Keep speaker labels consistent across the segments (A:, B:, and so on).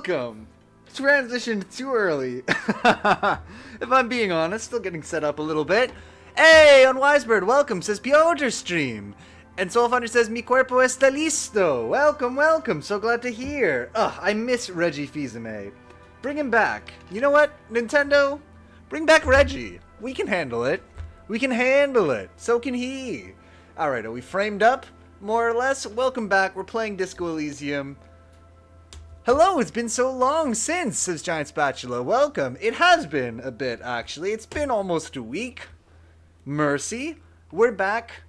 A: welcome! Transitioned too early. If I'm being honest, still getting set up a little bit. Hey, on Wisebird, welcome, says Piotr Stream. And Soulfinder says, Mi cuerpo está listo. Welcome, welcome, so glad to hear. Ugh, I miss Reggie Fils-Aimé. Bring him back. You know what, Nintendo? Bring back Reggie. We can handle it. We can handle it. So can he. Alright, are we framed up? More or less? Welcome back. We're playing Disco Elysium. Hello, it's been so long since, says Giant Spatula. Welcome. It has been a bit, actually. It's been almost a week. Mercy. We're back.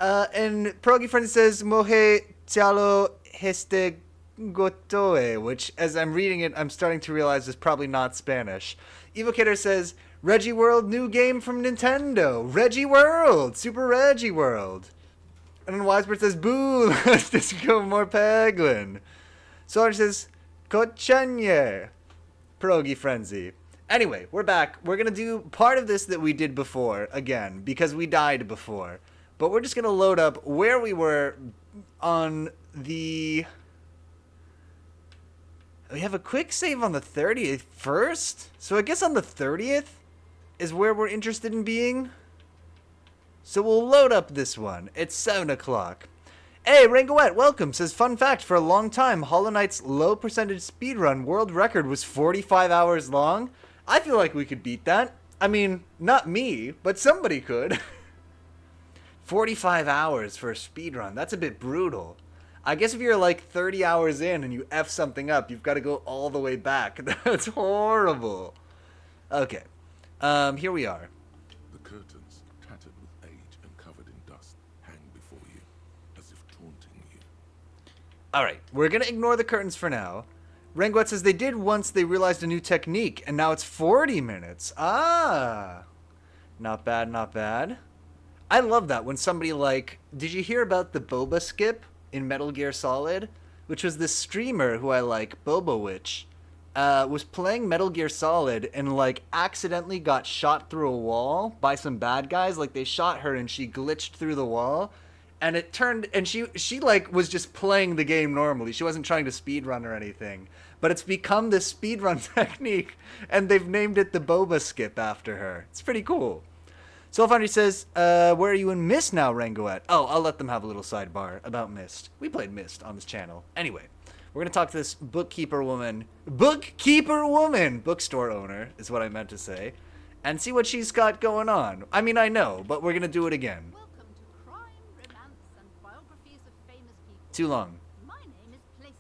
A: And Pierogi Friend says, Mohe Tialo Heste Gotoe, which, as I'm reading it, I'm starting to realize is probably not Spanish. Evocator says, Reggie World, new game from Nintendo. Reggie World. Super Reggie World. And then Wisebird says, boo, let's just go more Peglin. Solar says, Kochanye. Pierogi Frenzy. Anyway, we're back. We're going to do part of this that we did before, again, because we died before. But we're just going to load up where we were on the... We have a quick save on the 30th first? So I guess on the 30th is where we're interested in being. So we'll load up this one. It's 7 o'clock. Hey, Rangoette, welcome. Says, fun fact, for a long time, Hollow Knight's low percentage speedrun world record was 45 hours long. I feel like we could beat that. I mean, not me, but somebody could. 45 hours for a speedrun. That's a bit brutal. I guess if you're like 30 hours in and you F something up, you've got to go all the way back. That's horrible. Okay. Here we are.
B: The curtains, tattered with age and covered in dust, hang before you, as if taunting you.
A: Alright, we're going to ignore the curtains for now. Renguet says they did once they realized a new technique, and now it's 40 minutes. Ah! Not bad, not bad. I love that when somebody like... Did you hear about the boba skip in Metal Gear Solid? Which was this streamer who I like, Bobowitch, was playing Metal Gear Solid and like accidentally got shot through a wall by some bad guys. Like they shot her and she glitched through the wall. And it turned, and she like was just playing the game normally. She wasn't trying to speedrun or anything. But it's become this speedrun technique, and they've named it the Boba Skip after her. It's pretty cool. Soulfoundry says, where are you in Myst now, Rangoette? Oh, I'll let them have a little sidebar about Myst. We played Myst on this channel. Anyway, we're going to talk to this bookkeeper woman. Bookkeeper woman! Bookstore owner is what I meant to say. And see what she's got going on. I mean, I know, but we're going to do it again. Too long.
C: My name is Plaisance.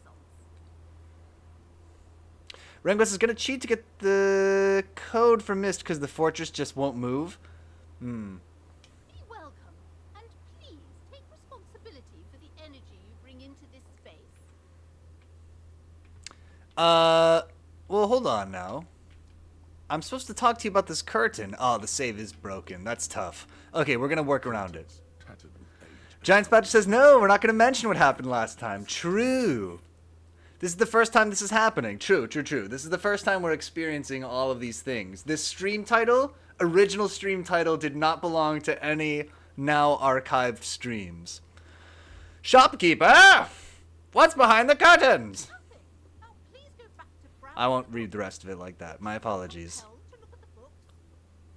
A: Rengless is going to cheat to get the code for Myst because the fortress just won't move.
C: Be welcome, and please take responsibility for the energy you bring into this space.
A: Well, hold on now. I'm supposed to talk to you about this curtain. Oh, the save is broken. That's tough. Okay, we're going to work around it. Giant Spatch says, no, we're not going to mention what happened last time. True. This is the first time this is happening. True. This is the first time we're experiencing all of these things. This stream title, original stream title, did not belong to any now archived streams. Shopkeeper! What's behind the curtains?
C: Nothing. Now please go back to browsing.
A: I won't read the rest of it like that. My apologies.
C: Tell to look at the books.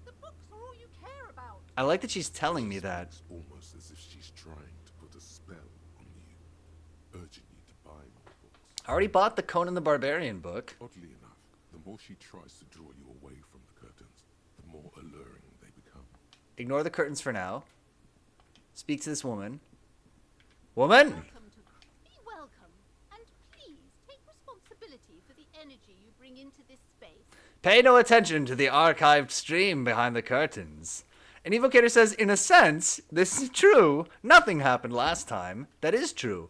C: The books are all you care about.
A: I like that she's telling me that.
B: It's almost as if she's trying to put a spell on you, urging you to buy more books.
A: I already bought the Conan the Barbarian book.
B: Oddly enough, the more she tries to draw you away from the curtains, the more alluring they become.
A: Ignore the curtains for now. Speak to this woman. Woman!
C: Be welcome, and please take responsibility for the energy you bring into this space.
A: Pay no attention to the archived stream behind the curtains. And Evocator says, in a sense, this is true. Nothing happened last time. That is true.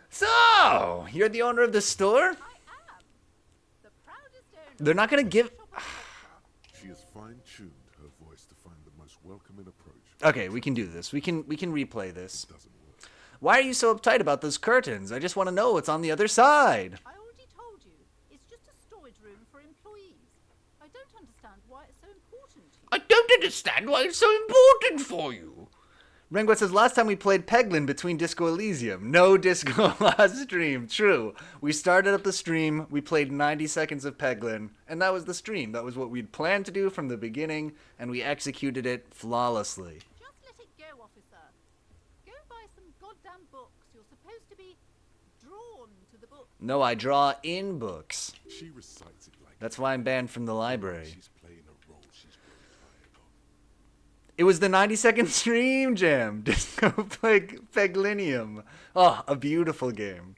A: So, you're the owner of the store?
C: I am the proudest owner.
A: They're not going to give...
B: She has fine-tuned her voice to find the most welcoming approach.
A: Okay, we can do this. We can replay this.
B: Doesn't work.
A: Why are you so uptight about those curtains? I just want to know what's on the other side.
C: I already told you. It's just a storage room for employees. I don't understand why it's so important to you.
A: I don't understand why it's so important for you. Rengwet says, last time we played Peglin between Disco Elysium. No disco last stream. True. We started up the stream, we played 90 seconds of Peglin, and that was the stream. That was what we'd planned to do from the beginning, and we executed it flawlessly.
C: Just let it go, officer. Go buy some goddamn books. You're supposed to be drawn to the book.
A: No, I draw in books.
B: She recites it like
A: That's why I'm banned from the library.
B: she's playing a role she's really tired of.
A: It was the 90-second stream jam. Disco Peglinium. Oh, a beautiful game.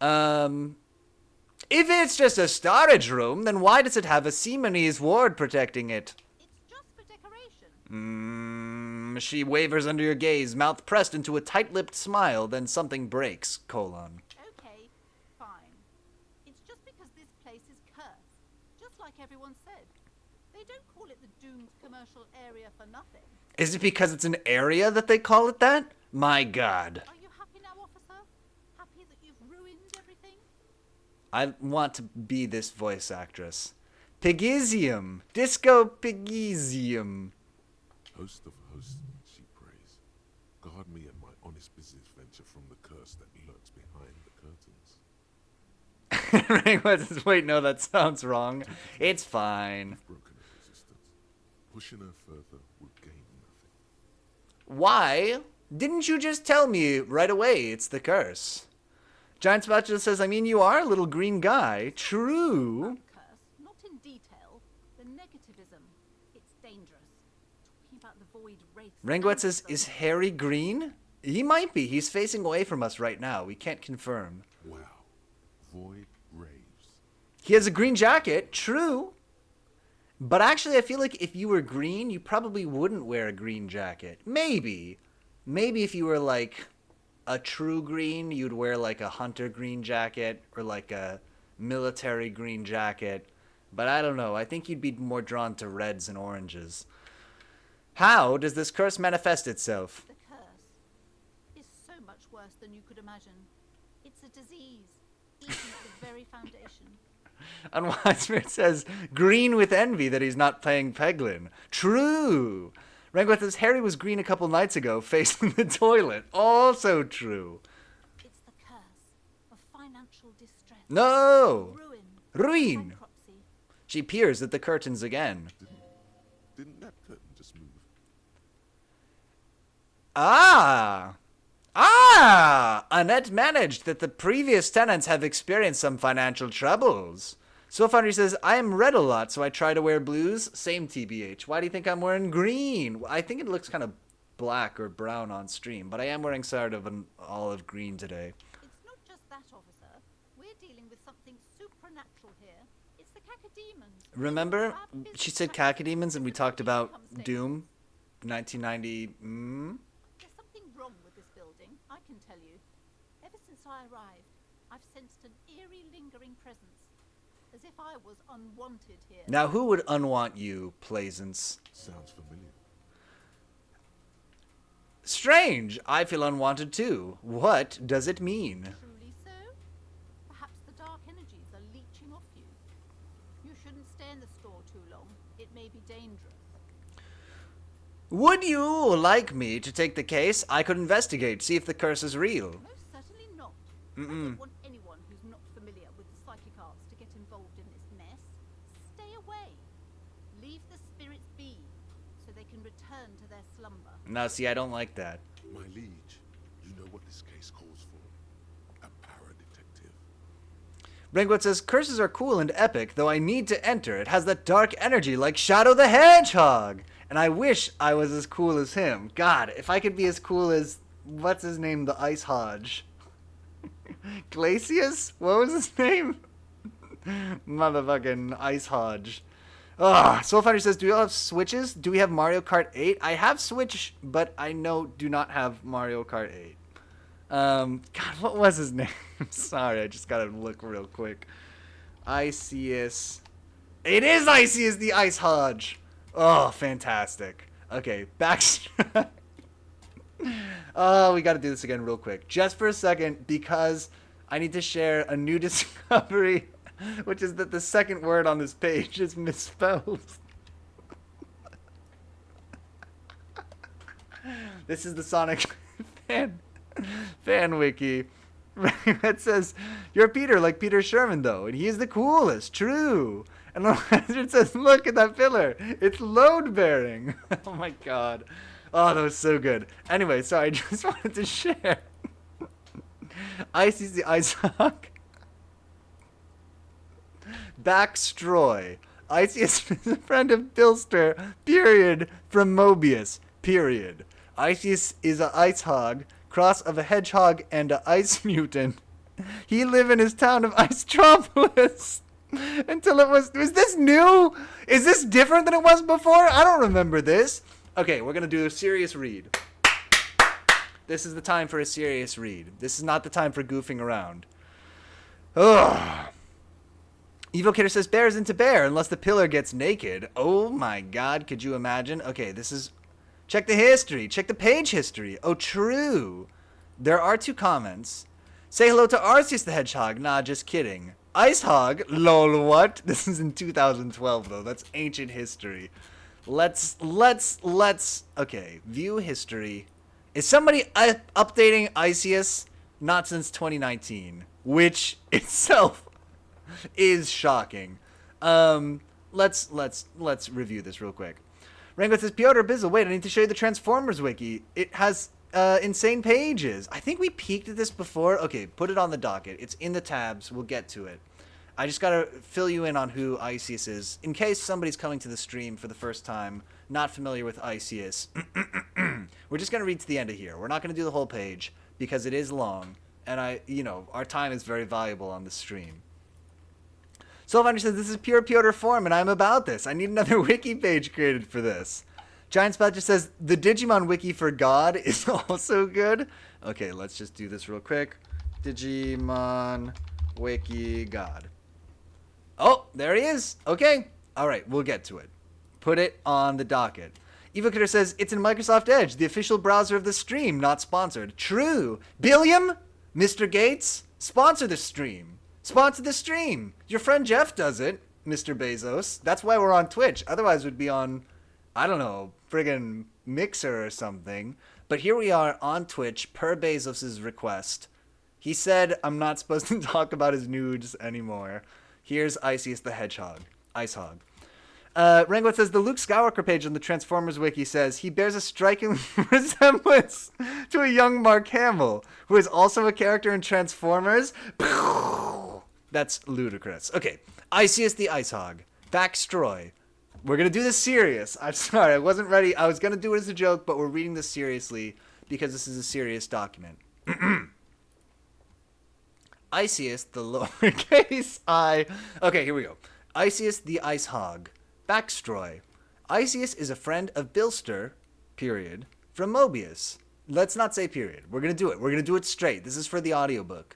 A: If it's just a storage room, then why does it have a Simonese ward protecting it?
C: It's just for decoration.
A: She wavers under your gaze, mouth pressed into a tight-lipped smile, then something breaks, colon.
C: Okay, fine. It's just because this place is cursed. Just like everyone said. They don't call it the doomed commercial area for nothing.
A: Is it because it's an area that they call it that? My God.
C: Are you happy now, officer? Happy that you've ruined everything?
A: I want to be this voice actress. Pigisium. Disco Pigisium.
B: Host of hosts, she prays. Guard me and my honest business venture from the curse that lurks behind the curtains.
A: Ringwood says, wait, no, that sounds wrong. It's fine.
B: Broken her resistance. Pushing her further will gain nothing.
A: Why? Didn't you just tell me right away it's the curse? Giant Spatula says, I mean, you are a little green guy. True.
C: Curse, not in detail. The negativism. It's dangerous. Talking about the void wraith.
A: Rengwet says, is Harry green? He might be. He's facing away from us right now. We can't confirm.
B: Wow. Void raves.
A: He has a green jacket. True. But actually, I feel like if you were green, you probably wouldn't wear a green jacket. Maybe. Maybe if you were like a true green, you'd wear like a hunter green jacket or like a military green jacket. But I don't know. I think you'd be more drawn to reds and oranges. How does this curse manifest itself?
C: The curse is so much worse than you could imagine. It's a disease, eating at the very foundation.
A: Unwise Spirit says, green with envy that he's not playing Peglin. True. Rengwet says, Harry was green a couple nights ago, facing the toilet. Also true.
C: It's the curse of financial distress.
A: No.
C: Ruin.
A: Ruin. She peers at the curtains again.
B: Didn't that curtain just move?
A: Ah! Annette managed that the previous tenants have experienced some financial troubles. Soulfoundry says, I am red a lot, so I try to wear blues. Same TBH. Why do you think I'm wearing green? I think it looks kind of black or brown on stream, but I am wearing sort of an olive green today.
C: It's not just that, officer. We're dealing with something supernatural here. It's the cacodemons.
A: Remember, she said cacodemons and we talked about Doom, 1990.
C: There's something wrong with this building, I can tell you. Ever since I arrived, I've sensed an eerie lingering presence. As if I was unwanted here.
A: Now, who would unwant you, Plaisance?
B: Sounds familiar.
A: Strange. I feel unwanted too. What does it mean?
C: Truly so? Perhaps the dark energies are leeching off you. You shouldn't stay in the store too long. It may be dangerous.
A: Would you like me to take the case? I could investigate, see if the curse is real.
C: Most certainly not. I don't want anyone who's not familiar with the psychic arts to get involved in this mess. Stay away. Leave the spirits be, so they can return to their slumber.
A: Now, see, I don't like that.
B: My liege, you know what this case calls for. A para-detective.
A: Ringwood says, curses are cool and epic, though I need to enter. It has that dark energy like Shadow the Hedgehog. And I wish I was as cool as him. God, if I could be as cool as, what's his name, the Ice Hodge? Glacius? What was his name? Motherfucking Ice Hodge. Ugh. Soulfinder says, do we all have Switches? Do we have Mario Kart 8? I have Switch, but I do not have Mario Kart 8. God, what was his name? Sorry, I just gotta look real quick. Iceus. It is Iceus the Ice Hodge. Oh, fantastic. Okay, back. Oh, we gotta do this again real quick. Just for a second, because I need to share a new discovery, which is that the second word on this page is misspelled. This is the Sonic fan wiki. It says, "You're Peter, like Peter Sherman, though, and he is the coolest." True. And it says, "Look at that pillar. It's load bearing." Oh my god. Oh, that was so good. Anyway, sorry, I just wanted to share. Icy's the Ice Hawk. Backstroy. Icy is a friend of Bilster, period, from Mobius, period. Icy is a ice hog, cross of a hedgehog and a ice mutant. He live in his town of Icetropolis. Until it was this new? Is this different than it was before? I don't remember this. Okay, we're gonna do a serious read. This is the time for a serious read. This is not the time for goofing around. Ugh. Evil Kidder says, "Bears into bear unless the pillar gets naked." Oh my god, could you imagine? Okay, this is... Check the history. Check the page history. Oh, true. There are 2 comments. Say hello to Arceus the Hedgehog. Nah, just kidding. Ice Hog? Lol, what? This is in 2012, though. That's ancient history. Let's... Okay, view history. Is somebody updating Iceus? Not since 2019. Which itself... is shocking. Let's review this real quick. Rango says, "Piotr Bizzle, wait, I need to show you the Transformers wiki. It has insane pages." I think we peeked at this before. Okay, put it on the docket. It's in the tabs. We'll get to it. I just gotta fill you in on who Iceus is, in case somebody's coming to the stream for the first time, not familiar with Iceus. We're just gonna read to the end of here. We're not gonna do the whole page, because it is long, and our time is very valuable on the stream. Soulfinder says, "This is pure Piotr form, and I'm about this. I need another wiki page created for this." Giant Spot just says, "The Digimon wiki for God is also good." Okay, let's just do this real quick. Digimon wiki God. Oh, there he is. Okay. All right, we'll get to it. Put it on the docket. Evil Kidder says, "It's in Microsoft Edge, the official browser of the stream, not sponsored." True. Billiam? Mr. Gates? Sponsor the stream. Sponsor the stream. Your friend Jeff does it, Mr. Bezos. That's why we're on Twitch. Otherwise, we'd be on, I don't know, friggin' Mixer or something. But here we are on Twitch per Bezos' request. He said I'm not supposed to talk about his nudes anymore. Here's Iceus the Hedgehog. Ice Hog. Rango says, "The Luke Skywalker page on the Transformers wiki says he bears a striking resemblance to a young Mark Hamill, who is also a character in Transformers." That's ludicrous. Okay, Iceus the Ice Hog. Backstroy. We're going to do this serious. I'm sorry, I wasn't ready. I was going to do it as a joke, but we're reading this seriously because this is a serious document. Iceus the lowercase I... Okay, here we go. Iceus the Ice Hog. Backstroy. Iceus is a friend of Bilster, period, from Mobius. Let's not say period. We're going to do it. We're going to do it straight. This is for the audiobook.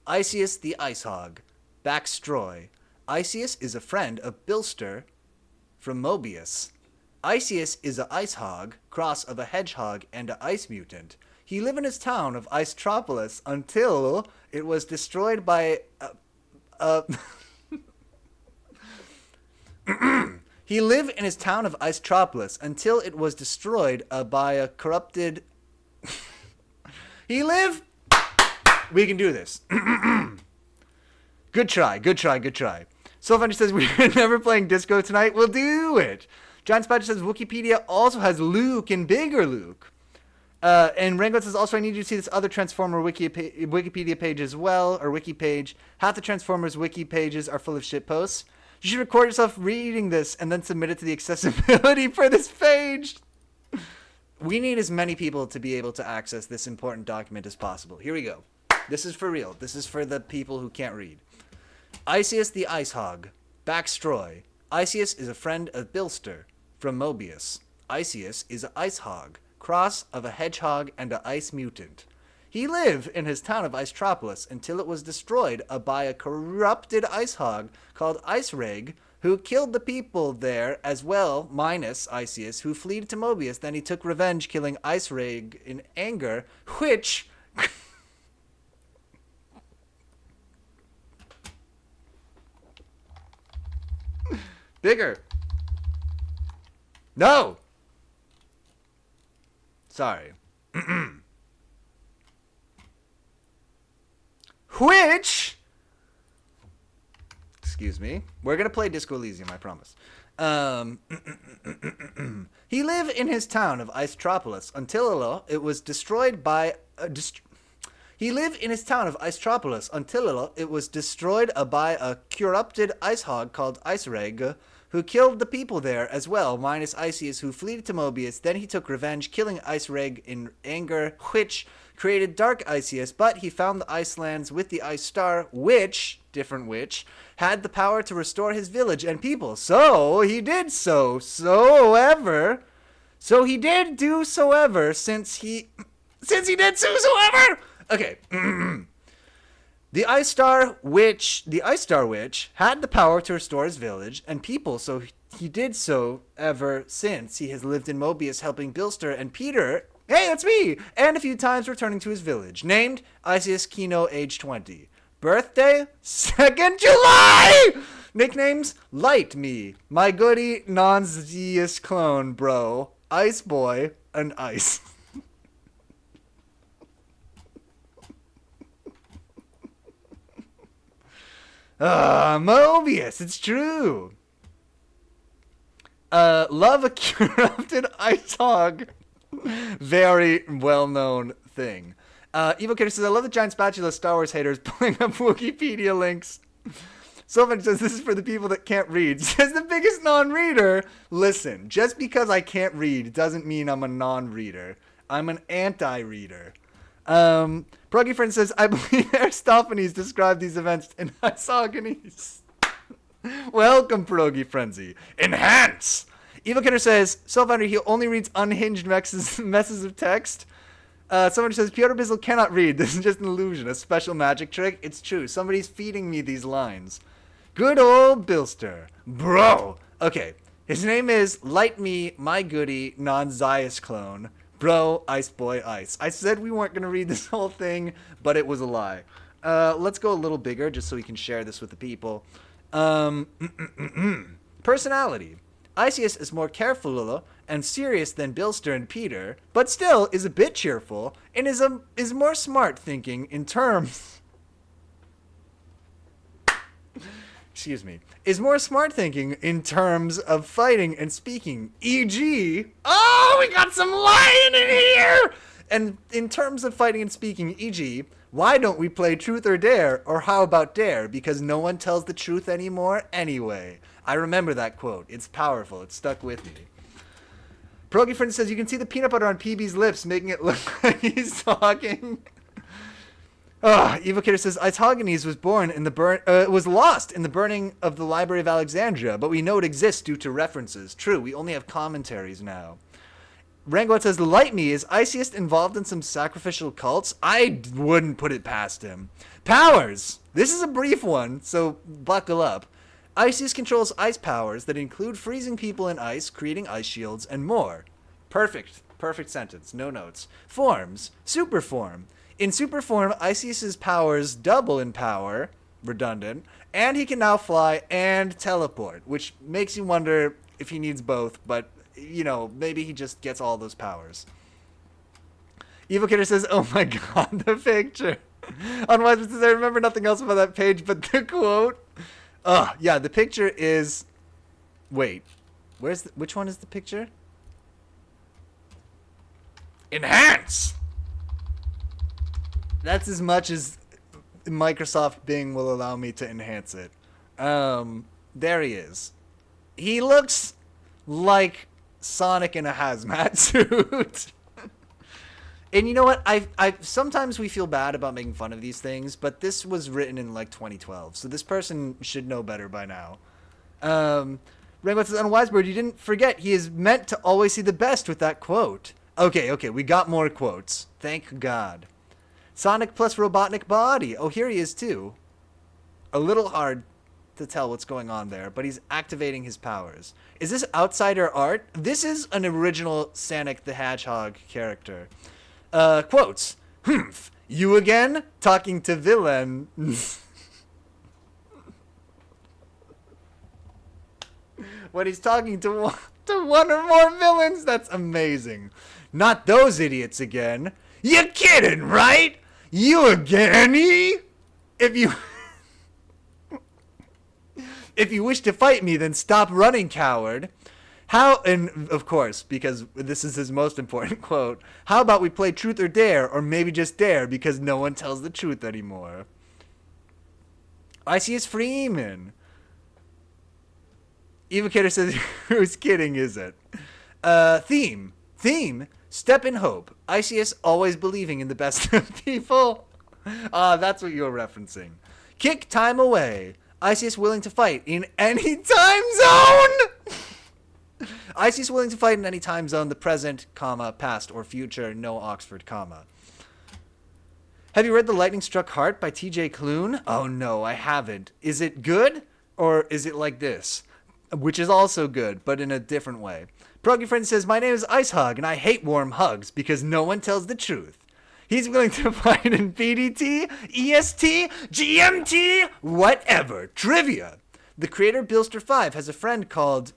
A: Iceus the Ice Hog. Backstroy. Iceus is a friend of Bilster from Mobius. Iceus is a ice hog, cross of a hedgehog and a ice mutant. He lived in his town of Icetropolis until it was destroyed by He lived in his town of Icetropolis until it was destroyed by a corrupted... He lived... We can do this. Good try, good try, good try. Soulfinder says, "We're never playing disco tonight." We'll do it. John Spatcher says, "Wikipedia also has Luke and Bigger Luke." And Rango says, "Also, I need you to see this other Transformer Wikipedia page as well, or wiki page. Half the Transformers wiki pages are full of shit posts. You should record yourself reading this and then submit it to the accessibility for this page." We need as many people to be able to access this important document as possible. Here we go. This is for real. This is for the people who can't read. Iceus the Ice Hog. Backstroy. Iceus is a friend of Bilster from Mobius. Iceus is an ice hog, cross of a hedgehog and an ice mutant. He lived in his town of Icetropolis until it was destroyed by a corrupted ice hog called Ice Reg, who killed the people there as well, minus Iceus, who fled to Mobius. Then he took revenge, killing Ice Reg in anger, which... Bigger. No. Sorry. Which, excuse me, we're going to play Disco Elysium, I promise. He lived in his town of Icetropolis until it was destroyed by he lived in his town of Icetropolis until it was destroyed by a corrupted ice hog called Icereg, who killed the people there as well, minus Iceus, who fled to Mobius. Then he took revenge, killing Icereg in anger, which created Dark Iceus, but he found the Icelands with the Ice Star, which, different which, had the power to restore his village and people. So he did so. So he did do soever, since he did so. Okay. The Ice Star Witch had the power to restore his village and people, so he did so ever since he has lived in Mobius, helping Bilster and Peter, hey, that's me, and a few times returning to his village. Named Isis Kino, age 20. Birthday, 2nd July! Nicknames, Light Me, My Goody Non-Zeus Clone, Bro, Ice Boy, and Ice. Mobius, it's true. Love a corrupted ice hog. Very well-known thing. Evo Kidder says, I love the giant spatula Star Wars haters pulling up Wikipedia links. Sylvan says, this is for the people that can't read. Says the biggest non-reader. Listen, just because I can't read doesn't mean I'm a non-reader. I'm an anti-reader. Proggy Friend says, I believe Aristophanes described these events in Isogenes. Welcome, Proggy Frenzy. Enhance! Evo Kidder says, Self-Founder, he only reads unhinged messes of text. Someone says, Piotr Bizzle cannot read. This is just an illusion, a special magic trick. It's true. Somebody's feeding me these lines. Good old Bilster. Bro. Okay. His name is Light Me, My Goody, Non-Zeus Clone. Bro, Ice Boy, Ice. I said we weren't going to read this whole thing, but it was a lie. Let's go a little bigger just so we can share this with the people. Personality. Iceus is more careful and serious than Bilster and Peter, but still is a bit cheerful and is more smart thinking in terms... Excuse me. Is more smart thinking in terms of fighting and speaking, e.g. Oh, we got some lion in here! And in terms of fighting and speaking, e.g., why don't we play Truth or Dare, or how about Dare, because no one tells the truth anymore anyway. I remember that quote. It's powerful. It stuck with me. Proggy Friend says, you can see the peanut butter on PB's lips, making it look like he's talking. Evo Kidder says, Isogenes was born in the was lost in the burning of the Library of Alexandria, but we know it exists due to references. True, we only have commentaries now. Rangoat says, Light Me, is Iceus involved in some sacrificial cults? I wouldn't put it past him. Powers! This is a brief one, so buckle up. Iceus controls ice powers that include freezing people in ice, creating ice shields, and more. Perfect. Perfect sentence. No notes. Forms. Super form. In super form, Iceus's powers double in power, redundant, and he can now fly and teleport, which makes you wonder if he needs both, but, you know, maybe he just gets all those powers. Evo Kidder says, oh my god, the picture. Unwise says, I remember nothing else about that page but the quote. Yeah, the picture is... Wait, which one is the picture? Enhance! That's as much as Microsoft Bing will allow me to enhance it. There he is. He looks like Sonic in a hazmat suit. And you know what? I sometimes we feel bad about making fun of these things, but this was written in like 2012, so this person should know better by now. Rainbow says, on Wisebird, you didn't forget he is meant to always see the best with that quote. Okay, we got more quotes. Thank God. Sonic plus Robotnik body. Oh, here he is too. A little hard to tell what's going on there, but he's activating his powers. Is this outsider art? This is an original Sonic the Hedgehog character. Quotes. Humph. You again? Talking to villain. when he's talking to one or more villains. That's amazing. Not those idiots again. You kidding, right? You again? If you if you wish to fight me, then stop running, coward. How, and of course, because this is his most important quote, how about we play truth or dare, or maybe just dare, because no one tells the truth anymore. Isis Freeman. Evocator says, who's kidding, is it? Theme. Step in hope. Isis always believing in the best of people. That's what you're referencing. Kick time away. Isis willing to fight in any time zone. Isis willing to fight in any time zone, the present, comma, past or future, no Oxford, comma. Have you read The Lightning Struck Heart by T.J. Klune? Oh no, I haven't. Is it good? Or is it like this? Which is also good, but in a different way. Proggy Friend says, my name is Ice Hug, and I hate warm hugs because no one tells the truth. He's willing to fight in PDT, EST, GMT, whatever. Trivia. The creator of Bilster5 has a friend called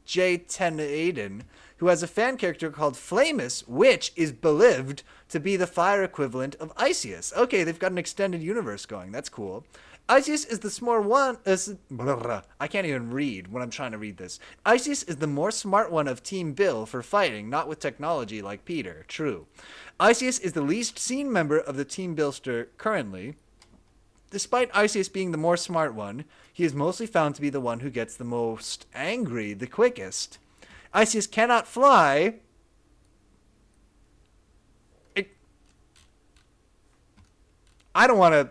A: J10 Aiden, who has a fan character called Flamus, which is believed to be the fire equivalent of Isis. Okay, they've got an extended universe going. That's cool. Isis is the smart one. I can't even read when I'm trying to read this. Isis is the more smart one of Team Bill for fighting, not with technology like Peter. True. Isis is the least seen member of the Team Bilster currently. Despite Isis being the more smart one, he is mostly found to be the one who gets the most angry the quickest. Isis cannot fly. I don't want to...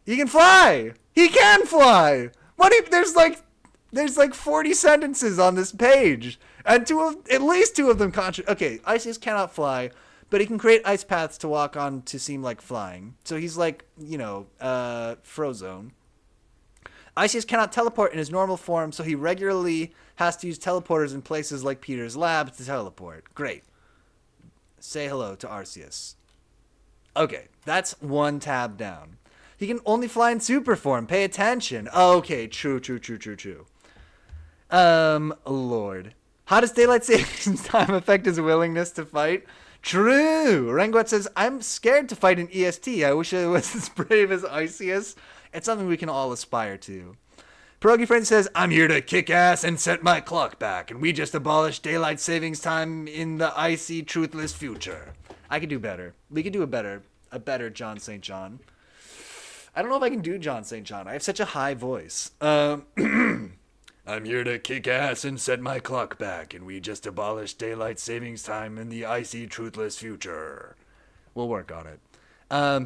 A: He can fly! He can fly! What if there's like 40 sentences on this page, and at least two of them okay, Isis cannot fly, but he can create ice paths to walk on to seem like flying. So he's like, Frozone. Isis cannot teleport in his normal form, so he regularly has to use teleporters in places like Peter's lab to teleport. Great. Say hello to Arceus. Okay, that's one tab down. He can only fly in super form. Pay attention. Okay, true. Lord. How does daylight savings time affect his willingness to fight? True. Renguet says, I'm scared to fight in EST. I wish I was as brave as Isis. It's something we can all aspire to. Pierogi Friend says, I'm here to kick ass and set my clock back, and we just abolished daylight savings time in the icy, truthless future. I could do better. We could do a better John St. John. I don't know if I can do John St. John. I have such a high voice. I'm here to kick ass and set my clock back, and we just abolished daylight savings time in the icy, truthless future. We'll work on it.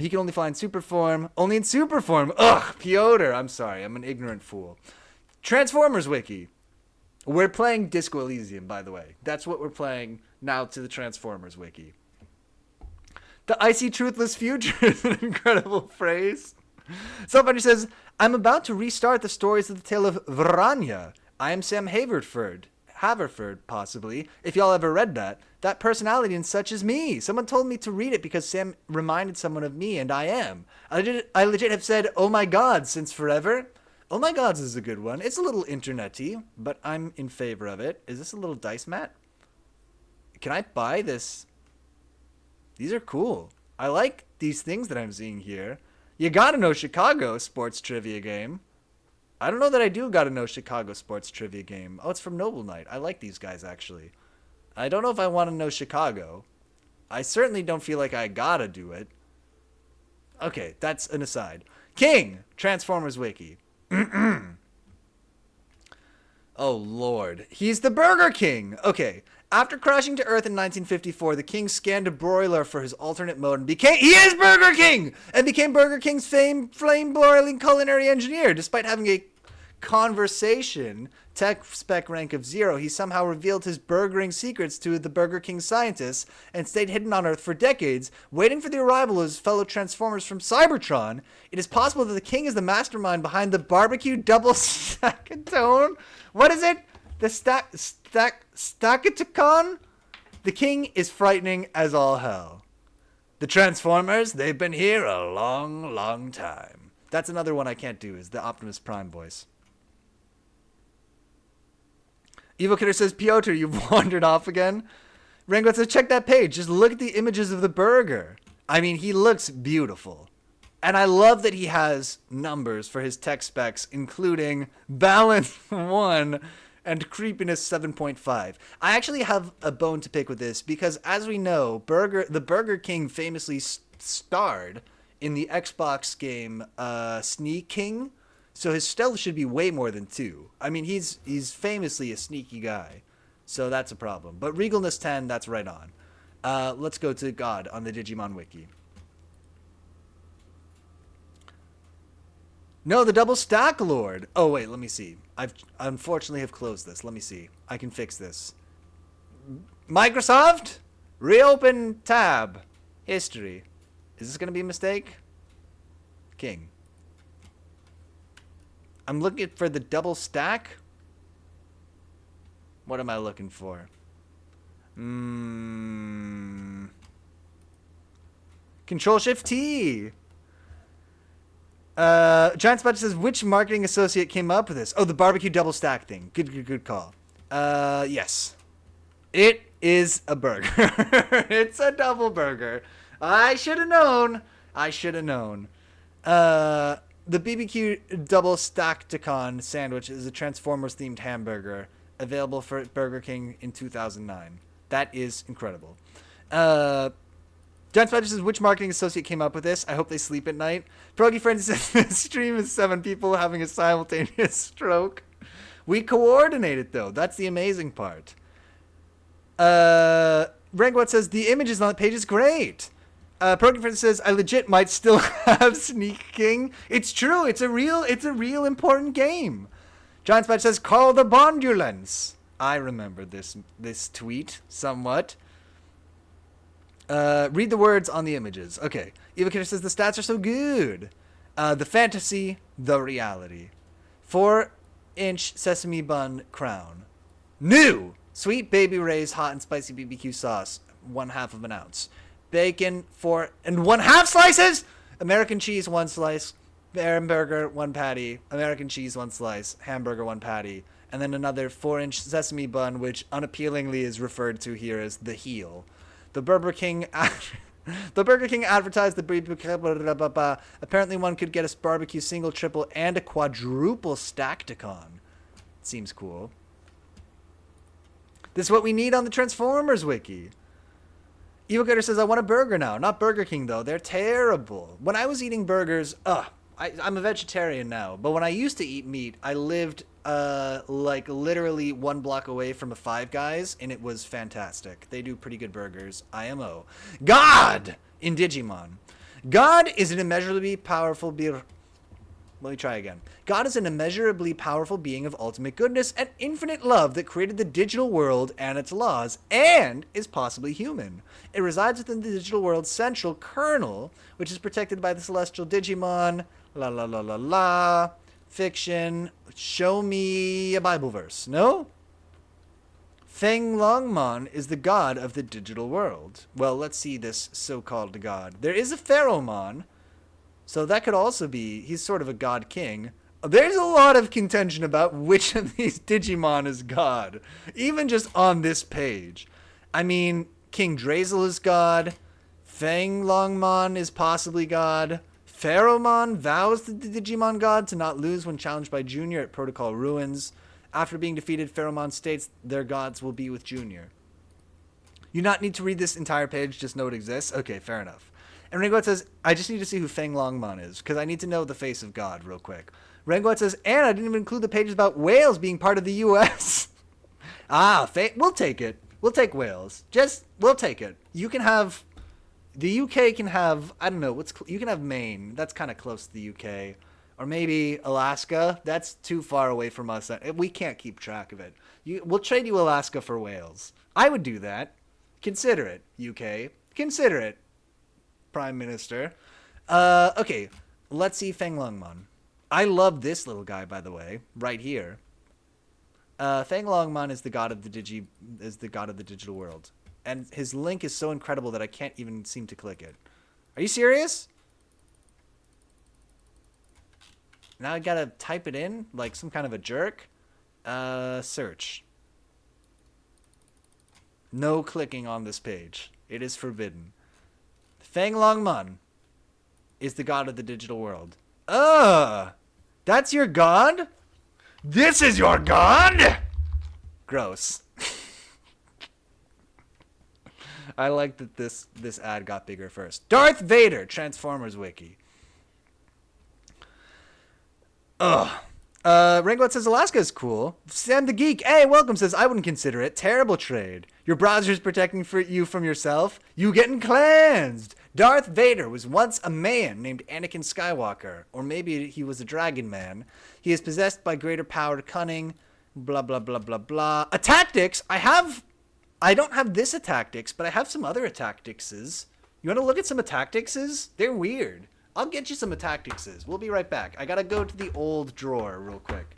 A: He can only fly in super form. Only in super form. Ugh, Piotr. I'm sorry. I'm an ignorant fool. Transformers Wiki. We're playing Disco Elysium, by the way. That's what we're playing now to the Transformers Wiki. The icy, truthless future is an incredible phrase. Somebody says, I'm about to restart the stories of the tale of Vranya. I am Sam Haverford, possibly. If y'all ever read that. That personality and such is me. Someone told me to read it because Sam reminded someone of me, and I am. I legit have said, oh my god, since forever. Oh my gods is a good one. It's a little internet-y, but I'm in favor of it. Is this a little dice mat? Can I buy this? These are cool. I like these things that I'm seeing here. You gotta know Chicago sports trivia game. I don't know that I do gotta know Chicago sports trivia game. Oh, it's from Noble Knight. I like these guys, actually. I don't know if I want to know Chicago. I certainly don't feel like I gotta do it. Okay, that's an aside. King! Transformers Wiki. Oh, Lord. He's the Burger King! Okay. After crashing to Earth in 1954, the King scanned a broiler for his alternate mode and he is Burger King! And became Burger King's flame-broiling culinary engineer. Despite having a conversation, tech spec rank of 0, he somehow revealed his burgering secrets to the Burger King scientists and stayed hidden on Earth for decades, waiting for the arrival of his fellow Transformers from Cybertron. It is possible that the King is the mastermind behind the barbecue double stackatone. What is it? The Stackatacon? The King is frightening as all hell. The Transformers, they've been here a long, long time. That's another one I can't do, is the Optimus Prime voice. Evil Kidder says, Piotr, you've wandered off again. Rango says, check that page. Just look at the images of the burger. I mean, he looks beautiful. And I love that he has numbers for his tech specs, including balance 1 and creepiness 7.5. I actually have a bone to pick with this because, as we know, the Burger King famously starred in the Xbox game Sneak King. So his stealth should be way more than 2. I mean, he's famously a sneaky guy. So that's a problem. But Regalness 10, that's right on. Let's go to God on the Digimon Wiki. No, the double stack lord. Oh, wait, let me see. I've unfortunately have closed this. Let me see. I can fix this. Microsoft? Reopen tab. History. Is this going to be a mistake? King. I'm looking for the double stack. What am I looking for? Control-Shift-T. Giant Spot says, which marketing associate came up with this? Oh, the barbecue double stack thing. Good call. Yes. It is a burger. It's a double burger. I should have known. The BBQ double stack-ticon sandwich is a Transformers-themed hamburger available for Burger King in 2009. That is incredible. John Spider says, which marketing associate came up with this? I hope they sleep at night. Pierogi Frenzy says, the stream is 7 people having a simultaneous stroke. We coordinate it, though. That's the amazing part. Rangwat says, the images on the page is great. Pierogi Frenzy says, I legit might still have Sneak King. It's true. It's a real important game. John Spider says, call the Bondulance. I remember this tweet somewhat. Read the words on the images. Okay. Eva Kidder says the stats are so good. The fantasy, the reality. 4-inch sesame bun crown. New! Sweet Baby Ray's hot and spicy BBQ sauce, 1/2 of an ounce. Bacon, 4 1/2 slices! American cheese, 1 slice. Hamburger, 1 patty. American cheese, 1 slice. Hamburger, 1 patty. And then another 4-inch sesame bun, which unappealingly is referred to here as the heel. The Burger King advertised the BBQ. Apparently one could get a barbecue single, triple, and a quadruple stack-ticon. Seems cool. This is what we need on the Transformers wiki. Evil Gator says, I want a burger now. Not Burger King, though. They're terrible. When I was eating burgers, I'm a vegetarian now. But when I used to eat meat, I lived like literally 1 block away from a Five Guys, and it was fantastic. They do pretty good burgers. IMO. God in Digimon. God is an immeasurably powerful being. Let me try again. God is an immeasurably powerful being of ultimate goodness and infinite love that created the digital world and its laws, and is possibly human. It resides within the digital world's central kernel, which is protected by the celestial Digimon. La la la la la. Fiction. Show me a Bible verse. No? Feng Longmon is the god of the digital world. Well, let's see this so-called god. There is a Pharaohmon, so that could also be, he's sort of a god king. There's a lot of contention about which of these Digimon is god, even just on this page. I mean, King Drazel is god. Feng Longmon is possibly god. Pharaohmon vows the Digimon god to not lose when challenged by Junior at Protocol Ruins. After being defeated, Pharaohmon states their gods will be with Junior. You not need to read this entire page, just know it exists? Okay, fair enough. And Rengoat says, I just need to see who Feng Longmon is, because I need to know the face of God real quick. Rengoat says, and I didn't even include the pages about Wales being part of the U.S. We'll take it. We'll take Wales. We'll take it. You can have... The UK can have, I don't know, you can have Maine. That's kind of close to the UK. Or maybe Alaska. That's too far away from us. We can't keep track of it. We'll trade you Alaska for Wales. I would do that. Consider it, UK. Consider it, Prime Minister. Okay, let's see Feng Longmon. I love this little guy, by the way, right here. Feng Longmon is the god of the digital world. And his link is so incredible that I can't even seem to click it. Are you serious? Now I gotta type it in like some kind of a jerk. Search. No clicking on this page. It is forbidden. Feng Long Mun is the god of the digital world. That's your god? This is your god? Gross. I like that this ad got bigger first. Darth Vader, Transformers Wiki. Ringo says Alaska is cool. Sam the Geek, hey, welcome, says I wouldn't consider it. Terrible trade. Your browser's protecting you from yourself. You getting cleansed. Darth Vader was once a man named Anakin Skywalker. Or maybe he was a dragon man. He is possessed by greater power, cunning, blah, blah, blah, blah, blah. A tactics, I don't have this a tactics, but I have some other tacticses. You want to look at some tacticses? They're weird. I'll get you some tacticses. We'll be right back. I gotta go to the old drawer real quick.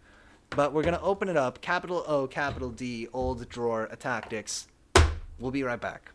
A: But we're gonna open it up. Capital O, capital D, old drawer, tactics. We'll be right back.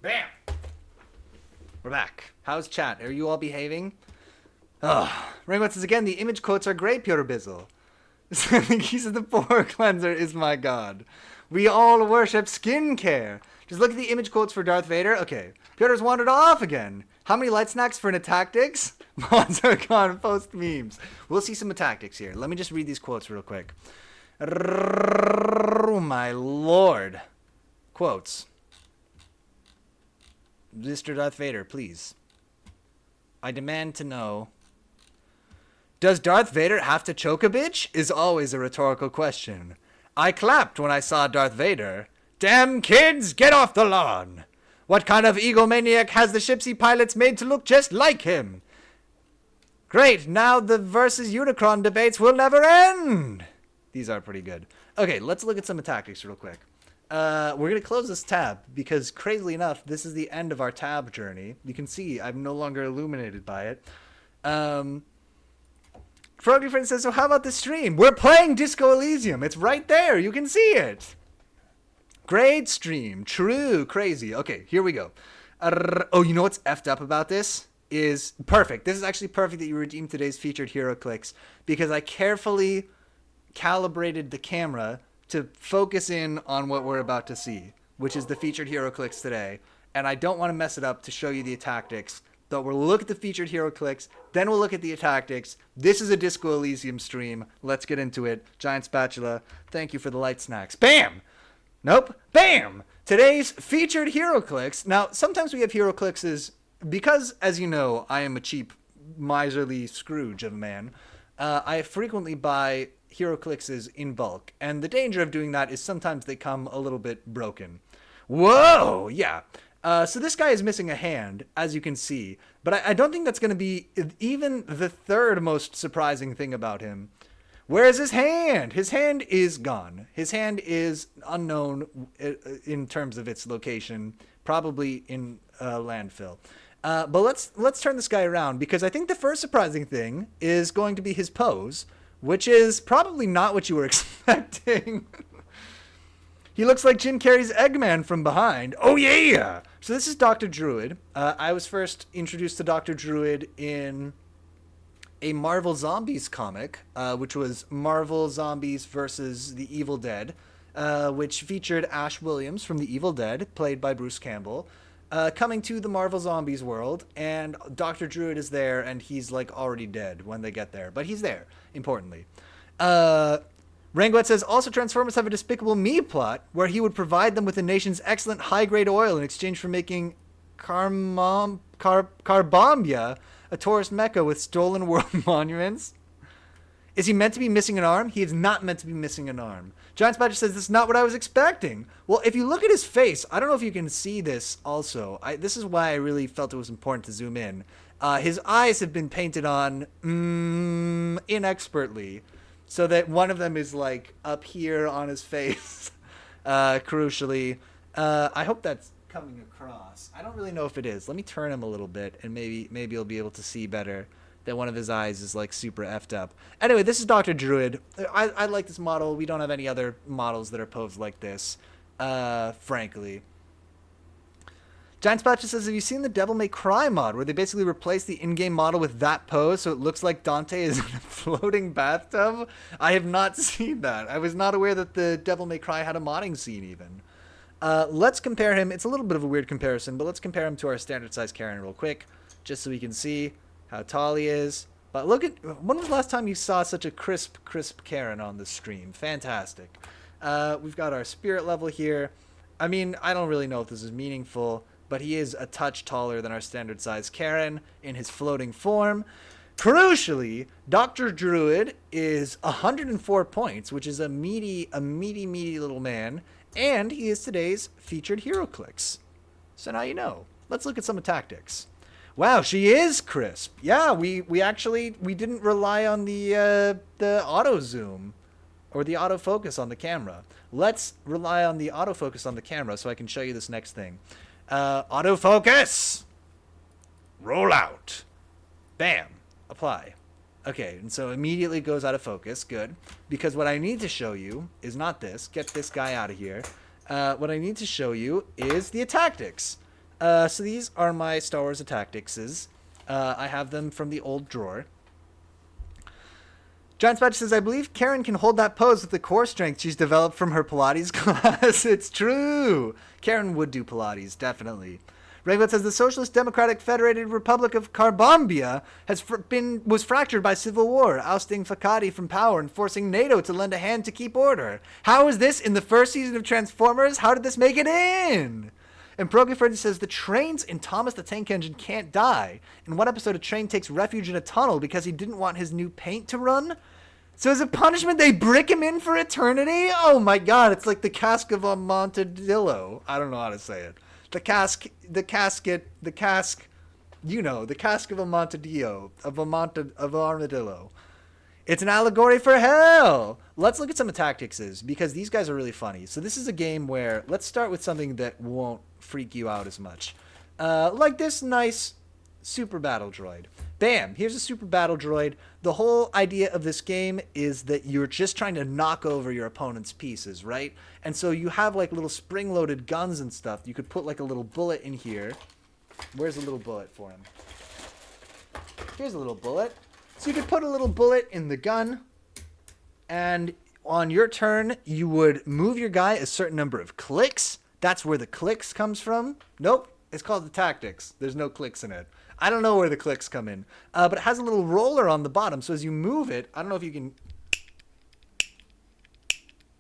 A: Bam! We're back. How's chat? Are you all behaving? Rainbow says again, the image quotes are great, Pure Bizzle. The keys of the pore cleanser is my god. We all worship skincare. Just look at the image quotes for Darth Vader. Okay. Piotr's wandered off again. How many light snacks for an tactics? Mods are gone. Post memes. We'll see some tactics here. Let me just read these quotes real quick. Oh my lord. Quotes. Mr. Darth Vader, please. I demand to know. Does Darth Vader have to choke a bitch? Is always a rhetorical question. I clapped when I saw Darth Vader. Damn kids, get off the lawn. What kind of egomaniac has the shipsy pilots made to look just like him? Great, now the versus Unicron debates will never end. These are pretty good. Okay, let's look at some tactics real quick. We're going to close this tab because, crazily enough, this is the end of our tab journey. You can see I'm no longer illuminated by it. Froggy Friend says, so how about the stream? We're playing Disco Elysium. It's right there. You can see it. Great stream. True. Crazy. Okay, here we go. Oh, you know what's effed up about this? Is perfect. This is actually perfect that you redeemed today's featured hero clicks because I carefully calibrated the camera to focus in on what we're about to see, which is the featured hero clicks today. And I don't want to mess it up to show you the tactics. So we'll look at the featured hero clicks, then we'll look at the tactics. This is a Disco Elysium stream. Let's get into it. Giant Spatula, thank you for the light snacks. Bam! Nope. Bam! Today's featured hero clicks. Now, sometimes we have hero clicks because, as you know, I am a cheap, miserly Scrooge of a man. I frequently buy HeroClixes in bulk, and the danger of doing that is sometimes they come a little bit broken. Whoa, yeah. So this guy is missing a hand, as you can see, but I don't think that's going to be even the third most surprising thing about him. Where is his hand? His hand is gone. His hand is unknown in terms of its location, probably in landfill. But let's turn this guy around, because I think the first surprising thing is going to be his pose, which is probably not what you were expecting. He looks like Jim Carrey's Eggman from behind. Oh, yeah! So this is Dr. Druid. I was first introduced to Dr. Druid in a Marvel Zombies comic, which was Marvel Zombies versus the Evil Dead, which featured Ash Williams from the Evil Dead, played by Bruce Campbell, coming to the Marvel Zombies world, and Dr. Druid is there, and he's like already dead when they get there, but he's there, importantly. Ranguet says, also Transformers have a Despicable Me plot where he would provide them with the nation's excellent high-grade oil in exchange for making Carbambia, a tourist mecca with stolen world monuments. Is he meant to be missing an arm? He is not meant to be missing an arm. Giant Badger says, this is not what I was expecting. Well, if you look at his face, I don't know if you can see this also. This is why I really felt it was important to zoom in. His eyes have been painted on inexpertly, so that one of them is like up here on his face, crucially. I hope that's coming across. I don't really know if it is. Let me turn him a little bit, and maybe you'll be able to see better that one of his eyes is like super effed up. Anyway, this is Dr. Druid. I like this model. We don't have any other models that are posed like this, frankly. Giant Spatcha says, have you seen the Devil May Cry mod where they basically replace the in-game model with that pose so it looks like Dante is in a floating bathtub? I have not seen that. I was not aware that the Devil May Cry had a modding scene even. Let's compare him. It's a little bit of a weird comparison, but let's compare him to our standard size Karen real quick, just so we can see how tall he is. But look at, when was the last time you saw such a crisp Karen on the stream? Fantastic. We've got our spirit level here. I mean, I don't really know if this is meaningful, but he is a touch taller than our standard size Karen in his floating form. Crucially, Dr. Druid is 104 points, which is a meaty little man, and he is today's featured HeroClix. So now you know. Let's look at some tactics. Wow, she is crisp. Yeah, we didn't rely on the auto zoom or the autofocus on the camera. Let's rely on the autofocus on the camera so I can show you this next thing. Autofocus! Roll out. Bam. Apply. Okay, and so immediately goes out of focus. Good. Because what I need to show you is not this. Get this guy out of here. What I need to show you is the tactics. So these are my Star Wars tactics. I have them from the old drawer. Giant Spatch says, I believe Karen can hold that pose with the core strength she's developed from her Pilates class. It's true. Karen would do Pilates, definitely. Rainbow says, the Socialist Democratic Federated Republic of Carbambia was fractured by civil war, ousting Fakati from power and forcing NATO to lend a hand to keep order. How is this in the first season of Transformers? How did this make it in? And Progiferd says, the trains in Thomas the Tank Engine can't die. In one episode, a train takes refuge in a tunnel because he didn't want his new paint to run. So as a punishment, they brick him in for eternity? Oh my god, it's like the cask of Amontadillo. I don't know how to say it. The cask of Amontadillo, of Armadillo. It's an allegory for hell. Let's look at some tactics, because these guys are really funny. So this is a game where, let's start with something that won't freak you out as much. Like this nice super battle droid. Bam, here's a super battle droid. The whole idea of this game is that you're just trying to knock over your opponent's pieces, right? And so you have like little spring-loaded guns and stuff. You could put like a little bullet in here. Where's a little bullet for him? Here's a little bullet. So you could put a little bullet in the gun, and on your turn, you would move your guy a certain number of clicks. That's where the clicks comes from. Nope, it's called the tactics. There's no clicks in it. I don't know where the clicks come in, but it has a little roller on the bottom. So as you move it, I don't know if you can,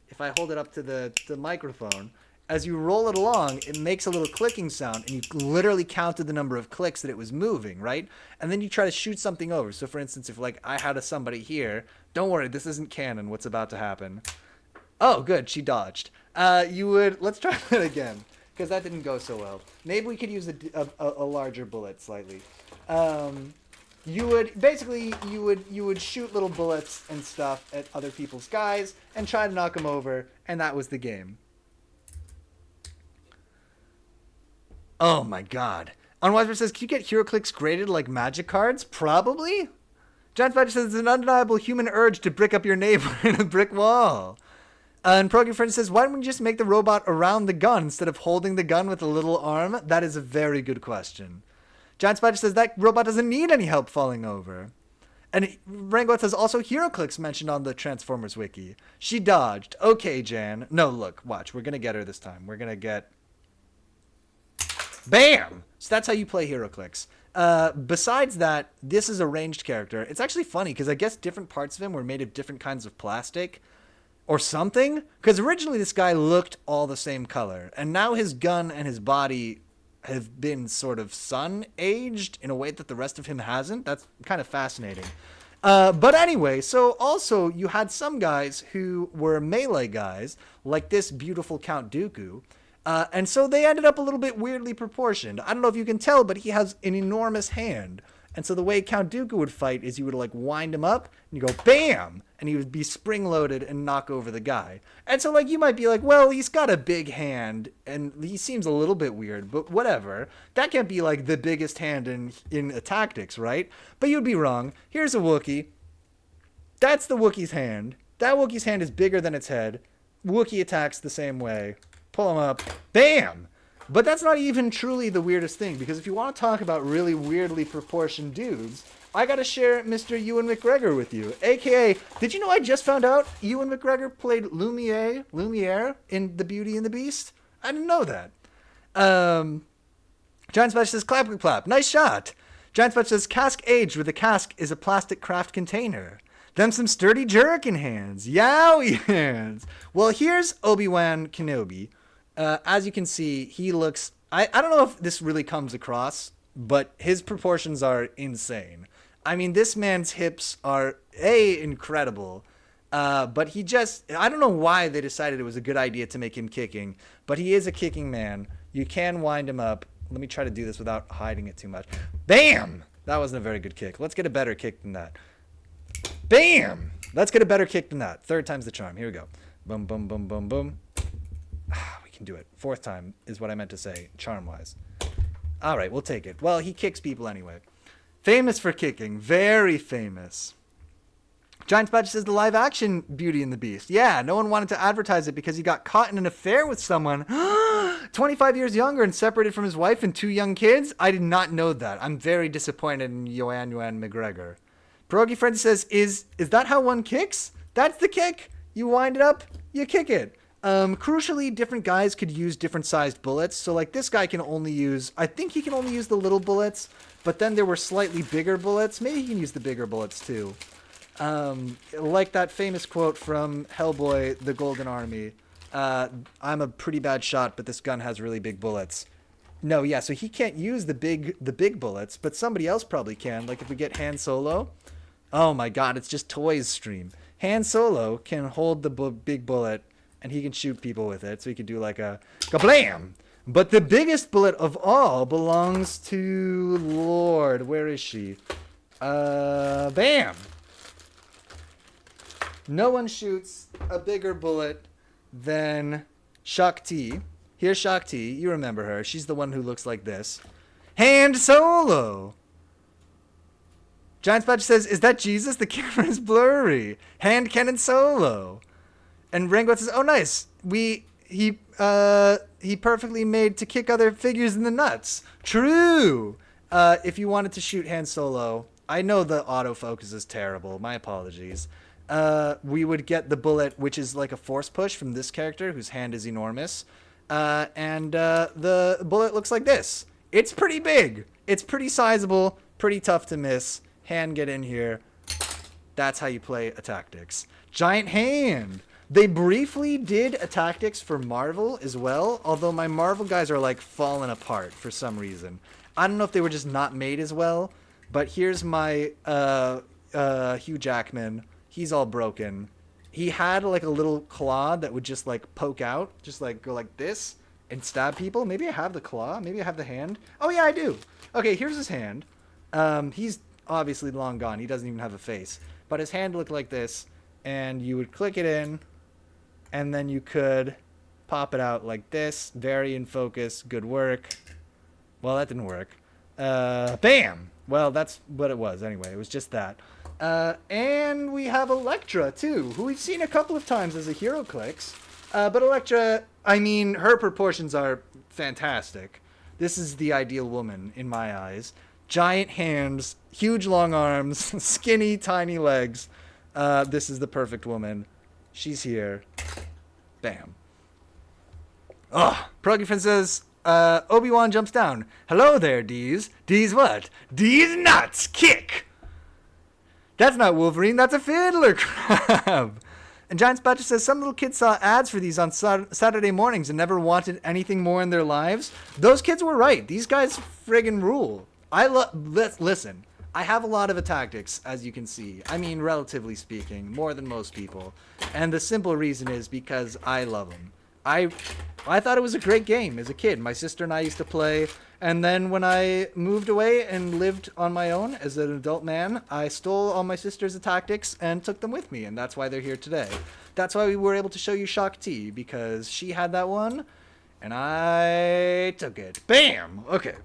A: if I hold it up to the microphone, as you roll it along, it makes a little clicking sound, and you literally counted the number of clicks that it was moving, right? And then you try to shoot something over. So for instance, if like I had somebody here, don't worry, this isn't canon, what's about to happen. Oh, good, she dodged. Let's try that again, because that didn't go so well. Maybe we could use a larger bullet slightly. You would shoot little bullets and stuff at other people's guys and try to knock them over, and that was the game. Oh my god. Unwiser says, can you get HeroClix graded like magic cards? Probably. Giant Spider says, it's an undeniable human urge to brick up your neighbor in a brick wall. And Progy Friend says, why don't we just make the robot around the gun instead of holding the gun with a little arm? That is a very good question. Giant Spider says, that robot doesn't need any help falling over. And Rango says, also HeroClix mentioned on the Transformers wiki. She dodged. Okay, Jan. No, look, watch. We're going to get her this time. We're going to get... Bam! So that's how you play HeroClix. Besides that, this is a ranged character. It's actually funny because I guess different parts of him were made of different kinds of plastic or something. Because originally this guy looked all the same color. And now his gun and his body have been sort of sun-aged in a way that the rest of him hasn't. That's kind of fascinating. But anyway, so also you had some guys who were melee guys, like this beautiful Count Dooku. And so they ended up a little bit weirdly proportioned. I don't know if you can tell, but he has an enormous hand. And so the way Count Dooku would fight is you would like wind him up and you go bam, and he would be spring loaded and knock over the guy. And so like you might be like, well, he's got a big hand and he seems a little bit weird, but whatever. That can't be like the biggest hand in tactics, right? But you'd be wrong. Here's a Wookiee. That's the Wookiee's hand. That Wookiee's hand is bigger than its head. Wookiee attacks the same way. Pull him up. Bam! But that's not even truly the weirdest thing, because if you want to talk about really weirdly proportioned dudes, I gotta share Mr. Ewan McGregor with you. AKA, did you know I just found out Ewan McGregor played Lumiere in The Beauty and the Beast? I didn't know that. Giant Spatch says, clap, clap, clap. Nice shot. Giant Spatch says, cask aged with a cask is a plastic craft container. Them some sturdy jerkin hands. Yowie hands. Well, here's Obi-Wan Kenobi. As you can see, he looks... I don't know if this really comes across, but his proportions are insane. I mean, this man's hips are, incredible. But he just... I don't know why they decided it was a good idea to make him kicking, but he is a kicking man. You can wind him up. Let me try to do this without hiding it too much. Bam! That wasn't a very good kick. Let's get a better kick than that. Bam! Let's get a better kick than that. Third time's the charm. Here we go. Boom, boom, boom, boom, boom. We can do it. Fourth time is what I meant to say, charm-wise. All right, we'll take it. Well, he kicks people anyway. Famous for kicking. Very famous. Giant Spatch says the live-action Beauty and the Beast. Yeah, no one wanted to advertise it because he got caught in an affair with someone 25 years younger and separated from his wife and 2 young kids. I did not know that. I'm very disappointed in Ewan McGregor. Pierogi Freddy says, is that how one kicks? That's the kick. You wind it up, you kick it. Crucially, different guys could use different sized bullets. So like this guy can only use, I think he can only use the little bullets, but then there were slightly bigger bullets. Maybe he can use the bigger bullets too. Like that famous quote from Hellboy, The Golden Army. I'm a pretty bad shot, but this gun has really big bullets. No, yeah, so he can't use the big bullets, but somebody else probably can. Like if we get Han Solo. Oh my god, it's just toys stream. Han Solo can hold the big bullet, and he can shoot people with it. So he could do like a kablam. But the biggest bullet of all belongs to Lord. Where is she? Bam. No one shoots a bigger bullet than Shakti. Here's Shakti. You remember her. She's the one who looks like this. Han Solo. Giant Spatch says, is that Jesus? The camera is blurry. Hand cannon Solo. And Rangot says, oh, nice. He perfectly made to kick other figures in the nuts. True. If you wanted to shoot Han Solo, I know the autofocus is terrible. My apologies. We would get the bullet, which is like a force push from this character, whose hand is enormous. And the bullet looks like this. It's pretty big. It's pretty sizable, pretty tough to miss. Hand, get in here. That's how you play a tactics. Giant hand. They briefly did a tactics for Marvel as well, although my Marvel guys are like falling apart for some reason. I don't know if they were just not made as well, but here's my Hugh Jackman. He's all broken. He had like a little claw that would just like poke out, just like go like this and stab people. Maybe I have the claw. Maybe I have the hand. Oh yeah, I do. Okay, here's his hand. He's obviously long gone. He doesn't even have a face. But his hand looked like this, and you would click it in, and then you could pop it out like this. Very in focus. Good work. Well, that didn't work. Bam! Well, that's what it was anyway. It was just that. And we have Elektra, too, who we've seen a couple of times as a hero clicks. But Elektra, I mean, her proportions are fantastic. This is the ideal woman, in my eyes. Giant hands, huge long arms, skinny, tiny legs. This is the perfect woman. She's here. Bam. Oh, Proggy Friend says, Obi-Wan jumps down. Hello there, D's. D's what? D's nuts. Kick. That's not Wolverine. That's a fiddler crab. And Giant Spatcher says, some little kids saw ads for these on Saturday mornings and never wanted anything more in their lives. Those kids were right. These guys friggin' rule. Listen, I have a lot of tactics, as you can see. I mean, relatively speaking, more than most people. And the simple reason is because I love them. I thought it was a great game as a kid. My sister and I used to play, and then when I moved away and lived on my own as an adult man, I stole all my sister's tactics and took them with me, and that's why they're here today. That's why we were able to show you Shock T, because she had that one, and I took it. Bam! Okay.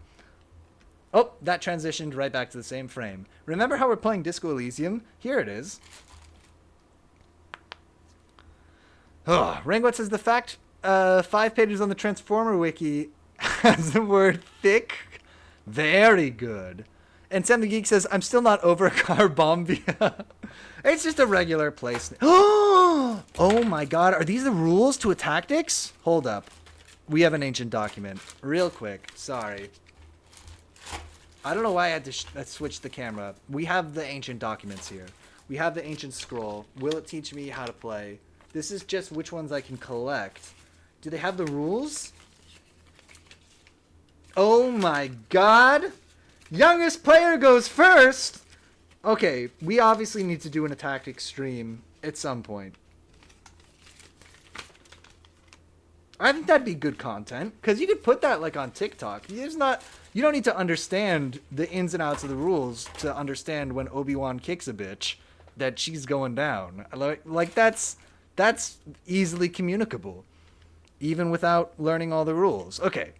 A: Oh, that transitioned right back to the same frame. Remember how we're playing Disco Elysium? Here it is. Oh, Rangwat says the fact 5 pages on the Transformer wiki has the word thick. Very good. And Sam the Geek says, I'm still not over Carbombia. It's just a regular place. Oh my god, are these the rules to a tactics? Hold up. We have an ancient document. Real quick, sorry. I don't know why I had to switch the camera. We have the ancient documents here. We have the ancient scroll. Will it teach me how to play? This is just which ones I can collect. Do they have the rules? Oh my god! Youngest player goes first! Okay, we obviously need to do an tactics stream at some point. I think that'd be good content, because you could put that like on TikTok. You don't need to understand the ins and outs of the rules to understand when Obi-Wan kicks a bitch that she's going down. Like that's easily communicable, even without learning all the rules. Okay.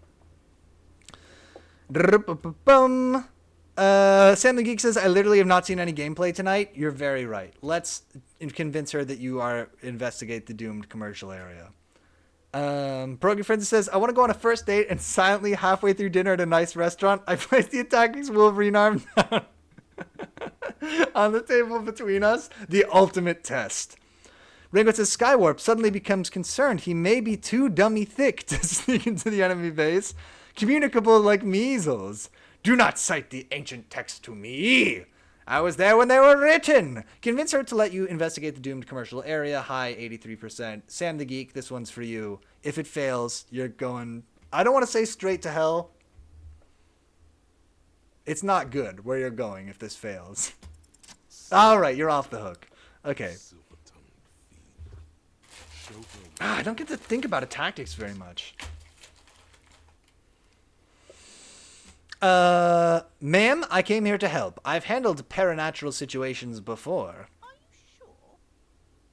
A: Sam the Geek says, I literally have not seen any gameplay tonight. You're very right. Let's convince her that you are investigate the doomed commercial area. Progy Friends says, I want to go on a first date and silently halfway through dinner at a nice restaurant, I place the attacking Wolverine arm down on the table between us. The ultimate test. Ringo says, Skywarp suddenly becomes concerned. He may be too dummy thick to sneak into the enemy base. Communicable like measles. Do not cite the ancient text to me. I was there when they were written. Convince her to let you investigate the doomed commercial area. High 83%. Sam the Geek, this one's for you. If it fails, you're going, I don't want to say straight to hell. It's not good where you're going if this fails. All right, you're off the hook. Okay. I don't get to think about tactics very much. Ma'am, I came here to help. I've handled paranatural situations before.
C: Are you sure?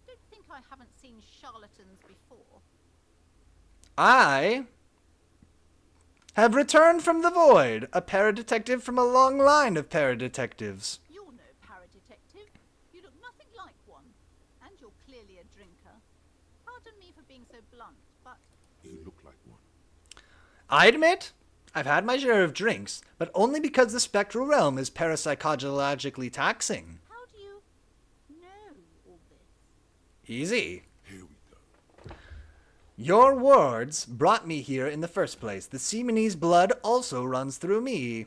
C: Don't think I haven't seen charlatans before.
A: I have returned from the void, a paradetective from a long line of paradetectives.
C: You're no paradetective. You look nothing like one. And you're clearly a drinker. Pardon me for being so blunt, but...
B: You look like one.
A: I admit, I've had my share of drinks, but only because the spectral realm is parapsychologically taxing.
C: How do you know all this?
A: Easy.
B: Here we go.
A: Your words brought me here in the first place. The Seamanese blood also runs through me.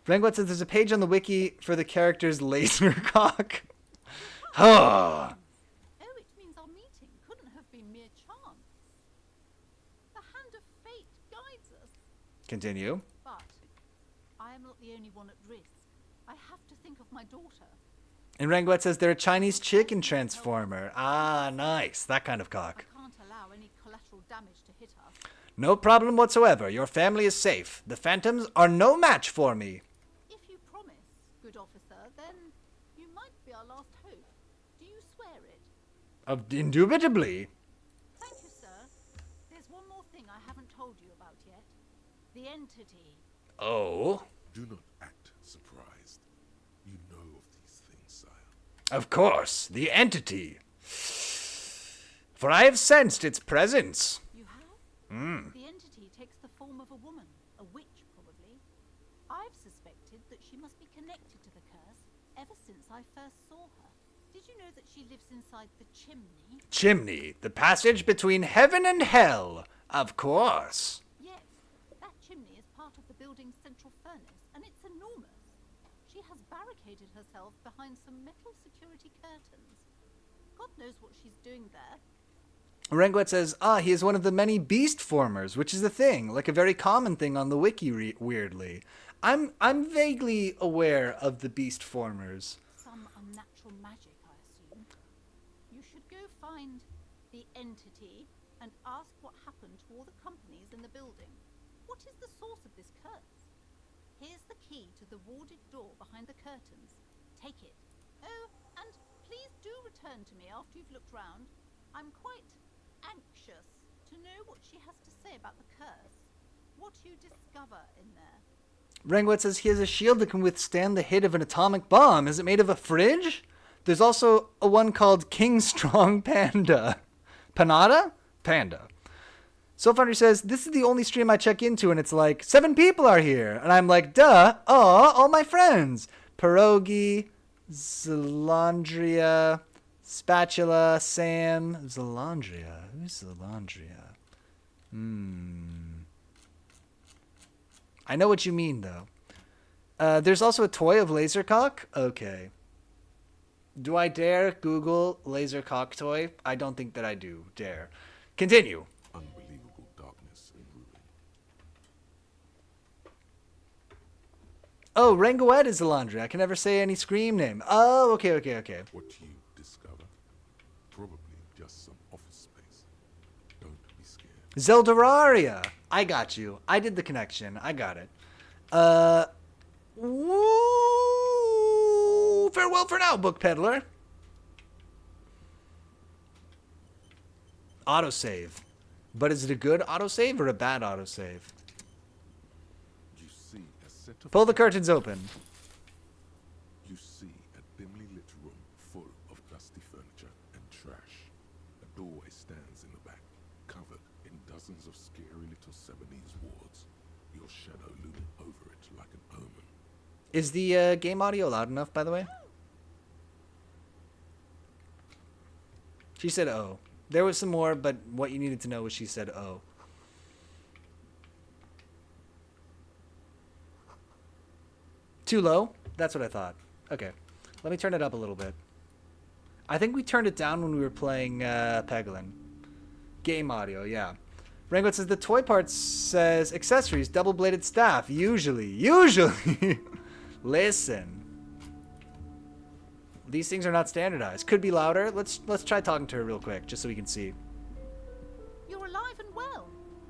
A: Brangwat says there's a page on the wiki for the character's laser cock. Oh.
C: Oh, it means our meeting couldn't have been mere chance. The hand of fate guides us.
A: Continue.
C: But I am not the only one at risk. I have to think of my daughter.
A: And Rangwat says they're a Chinese chicken transformer. Ah, nice. That kind of cock.
C: I can't allow any collateral damage to hit us.
A: No problem whatsoever. Your family is safe. The phantoms are no match for me.
C: If you promise, good officer, then you might be our last hope. Do you swear it?
A: Indubitably.
C: Thank you, sir. There's one more thing I haven't told you about yet. The entity.
A: Oh.
B: Do not act surprised. You know of these things, sire.
A: Of course. The entity. For I have sensed its presence.
C: You have?
A: Hmm.
C: The entity takes the form of a woman, a witch probably. I've suspected that she must be connected to the curse ever since I first saw her. Did you know that she lives inside the chimney?
A: Chimney. The passage between heaven and hell. Of course.
C: Yes, that chimney is part of the building's central furnace, and it's enormous. She has barricaded herself behind some metal security curtains. God knows what she's doing there.
A: Rangwat says, he is one of the many beast formers, which is a thing, like a very common thing on the wiki, weirdly. I'm vaguely aware of the beast formers.
C: Some unnatural magic, I assume. You should go find the entity and ask what happened building. What is the source of this curse? Here's the key to the warded door behind the curtains. Take it. Oh, and please do return to me after you've looked round. I'm quite anxious to know what she has to say about the curse. What you discover in there.
A: Rangwet says he has a shield that can withstand the hit of an atomic bomb. Is it made of a fridge? There's also a one called King Strong Panda. Panada? Panda. Soulfinder says, this is the only stream I check into, and it's like, 7 people are here. And I'm like, duh. Oh, all my friends. Pierogi, Zelandria, Spatula, Sam, Zelandria. Who's Zelandria? I know what you mean, though. There's also a toy of Lasercock? Okay. Do I dare Google Lasercock toy? I don't think that I do dare. Continue.
B: Unbelievable darkness and ruin.
A: Oh, Rangoet is Zelandria. I can never say any Scream name. Oh, okay.
B: What you discover? Probably just some office space. Don't be scared.
A: Zeldararia. I got you. I did the connection. I got it. Woo! Farewell for now, book peddler. Autosave. But is it a good autosave or a bad autosave?
B: You see a set of
A: Pull the curtains open.
B: You see a dimly lit room full of dusty furniture and trash. A doorway stands in the back, covered in dozens of scary little Sevenese wards. Your shadow looming over it like an omen.
A: Is the game audio loud enough, by the way? She said, oh. There was some more, but what you needed to know was she said, oh. Too low? That's what I thought. Okay. Let me turn it up a little bit. I think we turned it down when we were playing Peglin. Game audio, yeah. Rango says the toy part says accessories, double-bladed staff. Usually. Listen. These things are not standardized. Could be louder. Let's try talking to her real quick, just so we can see.
C: You're alive and well.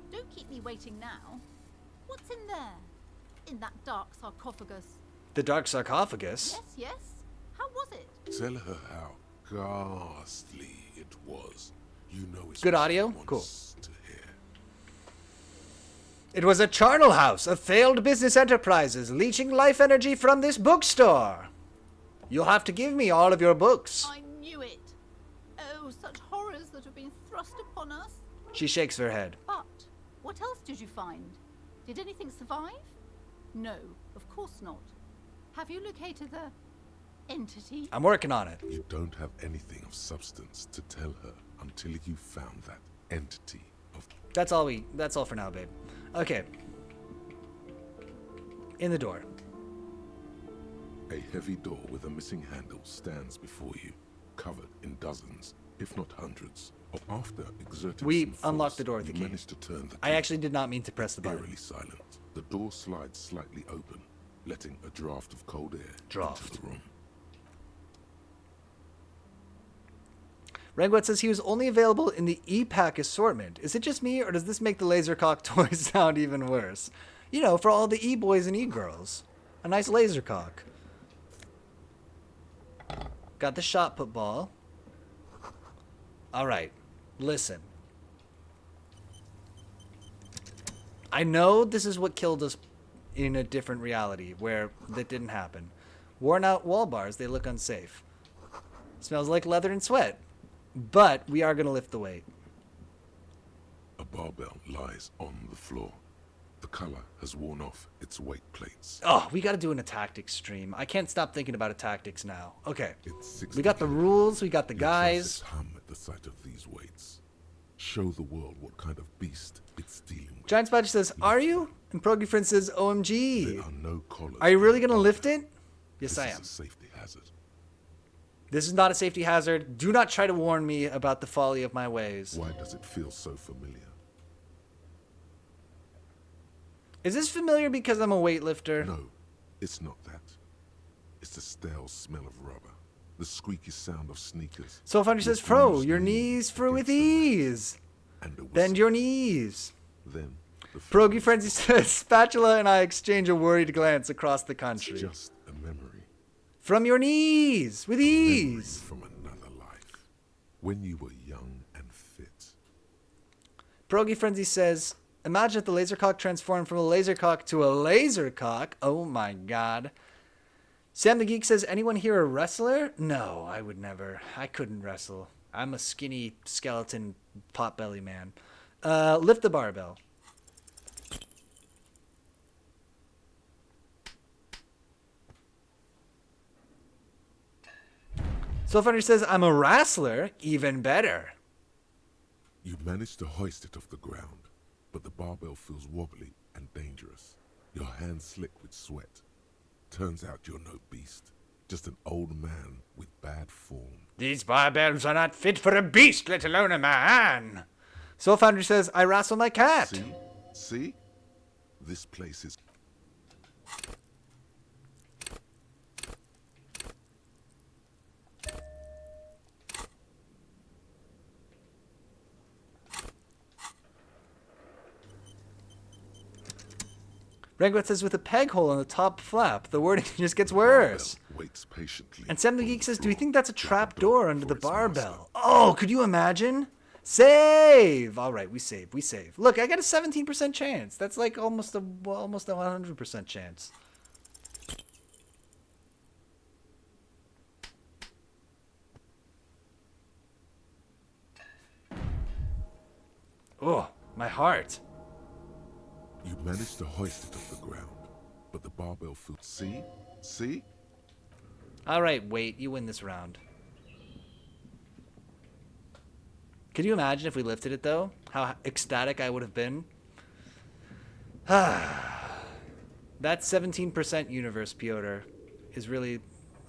C: Don't keep me waiting now. What's in there? In that dark sarcophagus?
A: The dark sarcophagus?
C: Yes. How was it?
B: Tell her how ghastly it was. You know it's
A: Good
B: what she
A: audio?
B: wants
A: Cool.
B: to hear.
A: It was a charnel house of failed business enterprises leeching life energy from this bookstore. You'll have to give me all of your books.
C: I knew it. Oh, such horrors that have been thrust upon us.
A: She shakes her head.
C: But what else did you find? Did anything survive? No, of course not. Have you located the entity?
A: I'm working on it.
B: You don't have anything of substance to tell her until you found that entity of...
A: That's all for now, babe. Okay. In the door.
B: A heavy door with a missing handle stands before you, covered in dozens, if not hundreds, of after exerting
A: We
B: some force,
A: unlocked the door with the
B: you
A: key.
B: managed to turn the
A: I
B: key.
A: actually did not mean to press the button.
B: Eerily silent. The door slides slightly open, letting a draft of cold air
A: Draft.
B: into the room.
A: Rangwet says he was only available in the E-Pack assortment. Is it just me, or does this make the Lasercock toy sound even worse? You know, for all the E-boys and E-girls. A nice Lasercock. Got the shot put ball. Alright, listen. I know this is what killed us in a different reality, where that didn't happen. Worn out wall bars, they look unsafe. Smells like leather and sweat. But we are going to lift the weight.
B: A barbell lies on the floor. The color has worn off its weight plates.
A: Oh, we got to do a tactics stream. I can't stop thinking about a tactics now. Okay.
B: It's 60
A: We got the
B: kilos.
A: rules, we got the
B: Your
A: guys.
B: pulses hum at the sight of these weights. Show the world what kind of beast it's dealing with.
A: Giant Spider says, are you? And Progy Friend says, OMG.
B: There are no collars.
A: Are you really
B: on the
A: going to lift
B: barbell.
A: it? Yes,
B: This
A: I
B: is
A: am.
B: a safety hazard.
A: This is not a safety hazard. Do not try to warn me about the folly of my ways.
B: Why does it feel so familiar?
A: Is this familiar because I'm a weightlifter?
B: No, it's not that. It's the stale smell of rubber, the squeaky sound of sneakers.
A: Soulfinder says,
B: your
A: Fro,
B: bruised
A: your
B: knee
A: knees through with
B: against the mat,
A: ease.
B: And a
A: Bend
B: whistle.
A: your knees.
B: Then The
A: Pierogi Frenzy says, Spatula and I exchange a worried glance across the country.
B: It's just a memory.
A: From your knees, with
B: Memory
A: ease.
B: from another life. When you were young and fit.
A: Pierogi Frenzy says, imagine if the lasercock transformed from a lasercock to a lasercock. Oh my god. Sam the Geek says, anyone here a wrestler? No, I would never. I couldn't wrestle. I'm a skinny skeleton potbelly man. Lift the barbell. Soulfinder says, I'm a wrestler. Even better.
B: You managed to hoist it off the ground, but the barbell feels wobbly and dangerous. Your hands slick with sweat. Turns out you're no beast, just an old man with bad form.
A: These barbells are not fit for a beast, let alone a man. Soulfinder says, I wrestle my cat.
B: See? See? This place is...
A: Rengoth says, with a peg hole on the top flap, the wording just gets worse.
B: Waits patiently.
A: And Sam the
B: on
A: Geek says, do
B: floor
A: you think that's a
B: like
A: trap
B: dog
A: door under
B: for
A: the
B: its master.
A: barbell? Oh, could you imagine? Save! All right, we save, we save. Look, I got a 17% chance. That's like almost a 100% chance. Oh, my heart.
B: You managed to hoist it off the ground, but the barbell feels... See? See?
A: All right, wait, you win this round. Could you imagine if we lifted it, though? How ecstatic I would have been? That 17% universe, Piotr, is really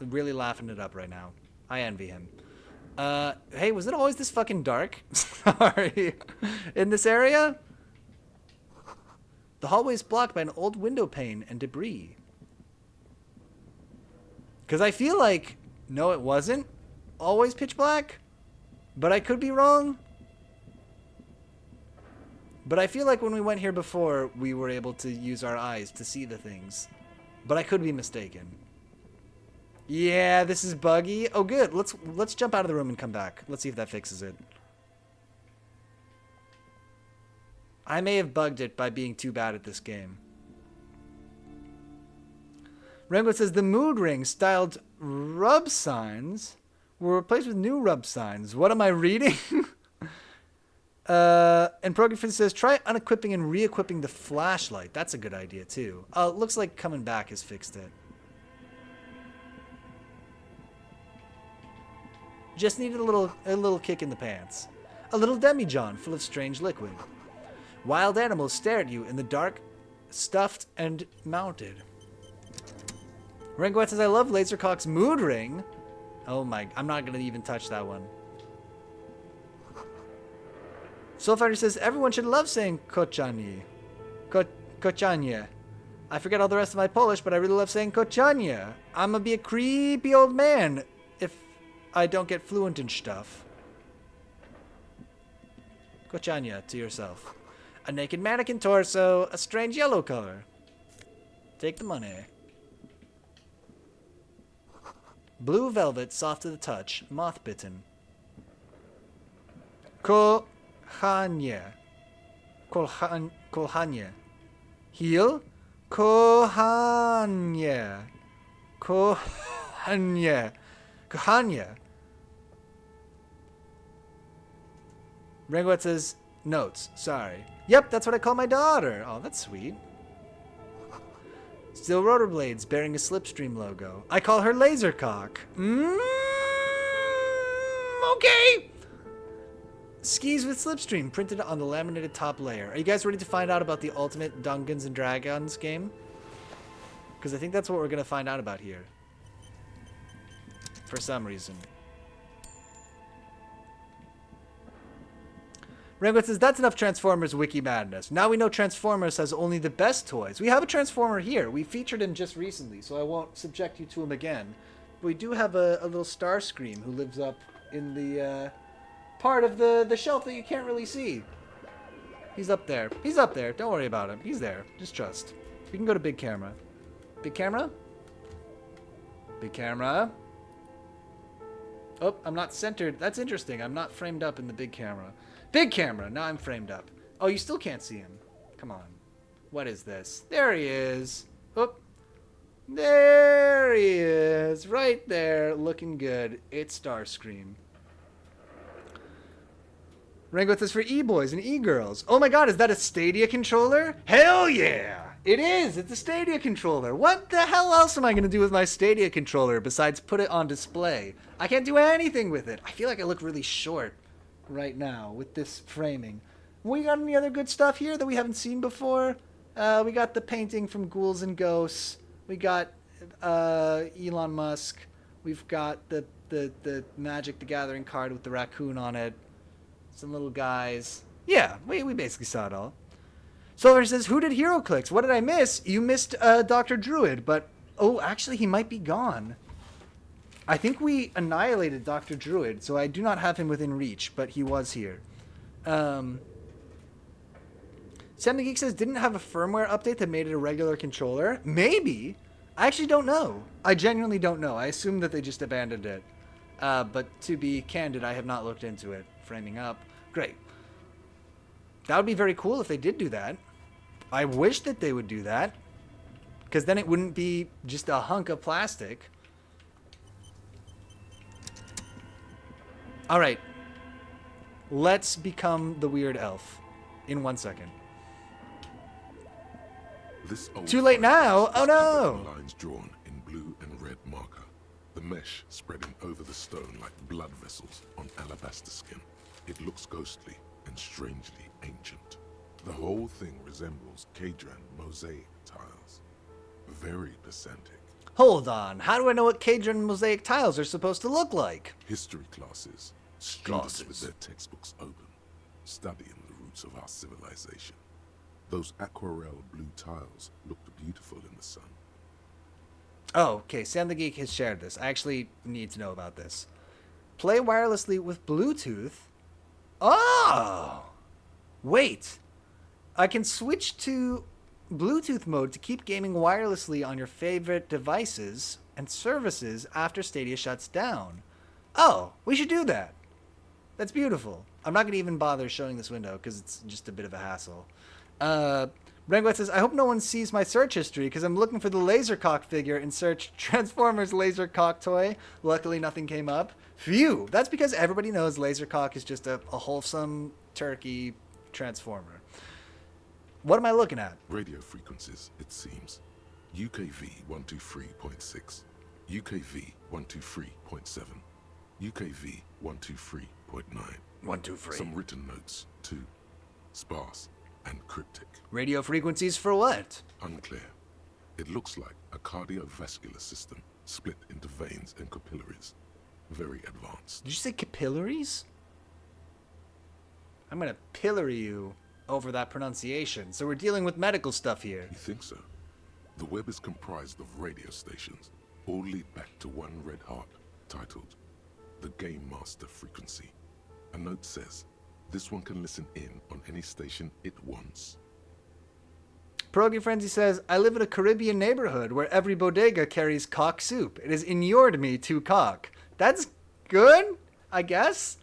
A: laughing it up right now. I envy him. Hey, was it always this fucking dark? Sorry. In this area? The hallway is blocked by an old window pane and debris. Because I feel like... No, it wasn't always pitch black. But I could be wrong. But I feel like when we went here before, we were able to use our eyes to see the things. But I could be mistaken. Yeah, this is buggy. Oh, good. Let's jump out of the room and come back. Let's see if that fixes it. I may have bugged it by being too bad at this game. Rengo says the mood ring styled rub signs were replaced with new rub signs. What am I reading? And Prografin says try unequipping and re-equipping the flashlight. That's a good idea too. Looks like coming back has fixed it. Just needed a little kick in the pants. A little demijohn full of strange liquid. Wild animals stare at you in the dark, stuffed and mounted. Rengoet says, I love Lasercock's mood ring. Oh my, I'm not going to even touch that one. Soulfighter says, everyone should love saying kochanie. Kochanie. I forget all the rest of my Polish, but I really love saying kochanie. I'm going to be a creepy old man if I don't get fluent in stuff. Kochanie to yourself. A naked mannequin torso, a strange yellow color. Take the money. Blue velvet, soft to the touch, moth bitten. Kohanie. Kolhanie. Heel. Kohanie. Kohanie. Kohanie. Rengoet says, notes, sorry. Yep, that's what I call my daughter. Oh, that's sweet. Steel rotor blades bearing a Slipstream logo. I call her Lasercock. Okay. Skis with Slipstream printed on the laminated top layer. Are you guys ready to find out about the ultimate Dungeons and Dragons game? Because I think that's what we're going to find out about here. For some reason. Rengoet says, that's enough Transformers wiki madness. Now we know Transformers has only the best toys. We have a Transformer here. We featured him just recently, so I won't subject you to him again. But we do have a little Starscream who lives up in the part of the shelf that you can't really see. He's up there. He's up there. Don't worry about him. He's there. Just trust. We can go to big camera. Big camera? Big camera. Oh, I'm not centered. That's interesting. I'm not framed up in the big camera. Big camera. Now I'm framed up. Oh, you still can't see him. Come on. What is this? There he is. Oh. There he is. Right there. Looking good. It's Starscream. Rank with this for e-boys and e-girls. Oh my god, is that a Stadia controller? Hell yeah! It is! It's a Stadia controller. What the hell else am I going to do with my Stadia controller besides put it on display? I can't do anything with it. I feel like I look really short right now with this framing. We got any other good stuff here that we haven't seen before? We got the painting from Ghouls and Ghosts. We got Elon Musk. We've got the Magic the Gathering card with the raccoon on it. Some little guys. Yeah, we basically saw it all. Silver says, who did HeroClix? What did I miss? You missed Dr. Druid, but... Oh, actually, he might be gone. I think we annihilated Dr. Druid, so I do not have him within reach, but he was here. Sam the Geek says, didn't have a firmware update that made it a regular controller? Maybe. I actually don't know. I genuinely don't know. I assume that they just abandoned it. But to be candid, I have not looked into it. Framing up. Great. That would be very cool if they did do that. I wish that they would do that. Because then it wouldn't be just a hunk of plastic. Alright. Let's become the weird elf. In 1 second. Too late now? Oh no!
B: Lines drawn in blue and red marker. The mesh spreading over the stone like blood vessels on alabaster skin. It looks ghostly and strangely ancient. The whole thing resembles Kadran mosaic tiles. Very pedantic.
A: Hold on. How do I know what Kadran mosaic tiles are supposed to look like?
B: History classes. Students with their textbooks open, studying the roots of our civilization. Those aquarelle blue tiles looked beautiful in the sun.
A: Oh, okay. Sam the Geek has shared this. I actually need to know about this. Play wirelessly with Bluetooth. Oh! Wait. I can switch to Bluetooth mode to keep gaming wirelessly on your favorite devices and services after Stadia shuts down. Oh, we should do that. That's beautiful. I'm not going to even bother showing this window because it's just a bit of a hassle. Brengwet says, I hope no one sees my search history because I'm looking for the Lasercock figure in search Transformers Lasercock toy. Luckily, nothing came up. Phew! That's because everybody knows Lasercock is just a wholesome turkey transformer. What am I looking at?
B: Radio frequencies, it seems. UKV 123.6, UKV 123.7, UKV 123.9.
A: 123.
B: Some written notes, too. Sparse and cryptic.
A: Radio frequencies for what?
B: Unclear. It looks like a cardiovascular system split into veins and capillaries. Very advanced.
A: Did you say capillaries? I'm gonna pillory you over that pronunciation. So we're dealing with medical stuff here.
B: You think so? The web is comprised of radio stations, all lead back to one red heart, titled the Game Master Frequency. A note says, this one can listen in on any station it wants.
A: Pierogi Frenzy says, I live in a Caribbean neighborhood where every bodega carries cock soup. It has inured me to cock. That's good, I guess.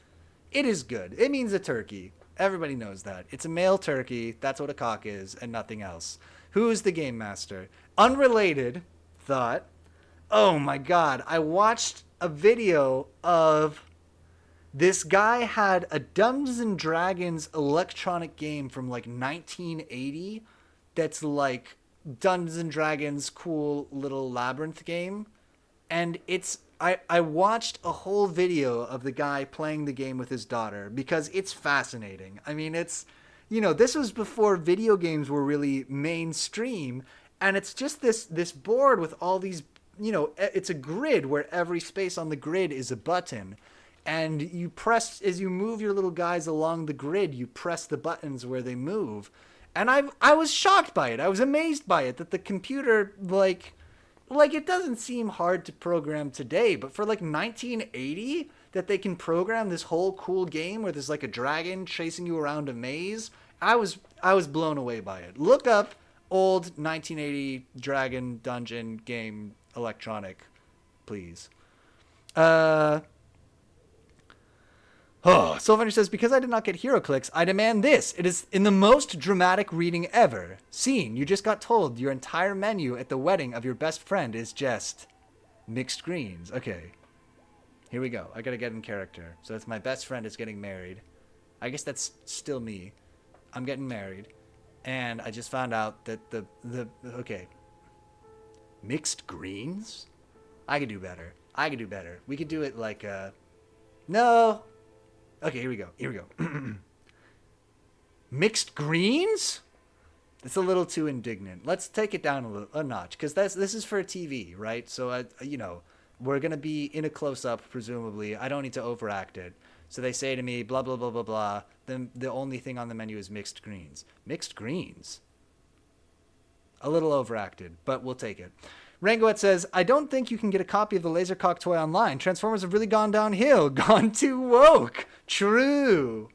A: It is good. It means a turkey. Everybody knows that. It's a male turkey. That's what a cock is and nothing else. Who's the game master? Unrelated thought. Oh my god. I watched a video of this guy had a Dungeons and Dragons electronic game from like 1980 that's like Dungeons and Dragons cool little labyrinth game. And it's I watched a whole video of the guy playing the game with his daughter because it's fascinating. I mean, it's, you know, this was before video games were really mainstream, and it's just this board with all these, you know, it's a grid where every space on the grid is a button, and you press, as you move your little guys along the grid, you press the buttons where they move. And I was shocked by it. I was amazed by it, that the computer, like it doesn't seem hard to program today, but for like 1980, that they can program this whole cool game where there's like a dragon chasing you around a maze I was blown away by it. Look up old 1980 Dragon Dungeon game electronic, please. Sylvander says, because I did not get hero clicks, I demand this. It is in the most dramatic reading ever. Scene, you just got told your entire menu at the wedding of your best friend is just mixed greens. Okay. Here we go. I gotta get in character. So it's my best friend is getting married. I guess that's still me. I'm getting married. And I just found out that okay. Mixed greens? I could do better. We could do it like, no. Okay, here we go. Mixed greens? It's a little too indignant. Let's take it down a notch, because this is for a TV, right? So, we're going to be in a close-up, presumably. I don't need to overact it. So they say to me, blah, blah, blah, blah, blah. Then the only thing on the menu is mixed greens. Mixed greens? A little overacted, but we'll take it. Rangoet says, I don't think you can get a copy of the Lasercock toy online. Transformers have really gone downhill. Gone too woke. True.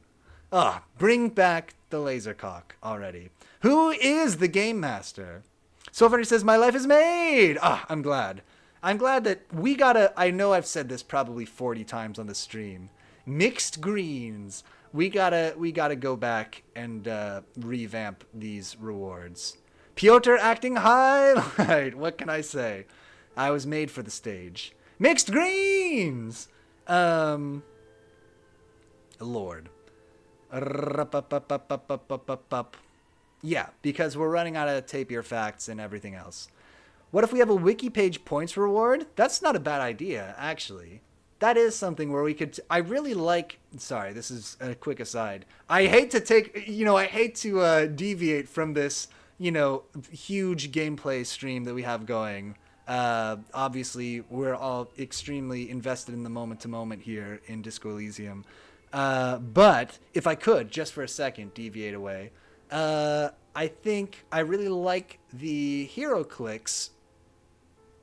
A: Bring back the Lasercock already. Who is the Game Master? Sylvander says, my life is made. I'm glad. I'm glad that we gotta, I know I've said this probably 40 times on the stream. Mixed greens. We gotta go back and revamp these rewards. Piotr acting highlight. What can I say? I was made for the stage. Mixed greens. Lord. Yeah, because we're running out of tapier facts and everything else. What if we have a wiki page points reward? That's not a bad idea, actually. That is something where we could... I really like... Sorry, this is a quick aside. I hate to deviate from this... huge gameplay stream that we have going. Obviously, we're all extremely invested in the moment-to-moment here in Disco Elysium. But if I could, just for a second, deviate away, I think I really like the Hero Clicks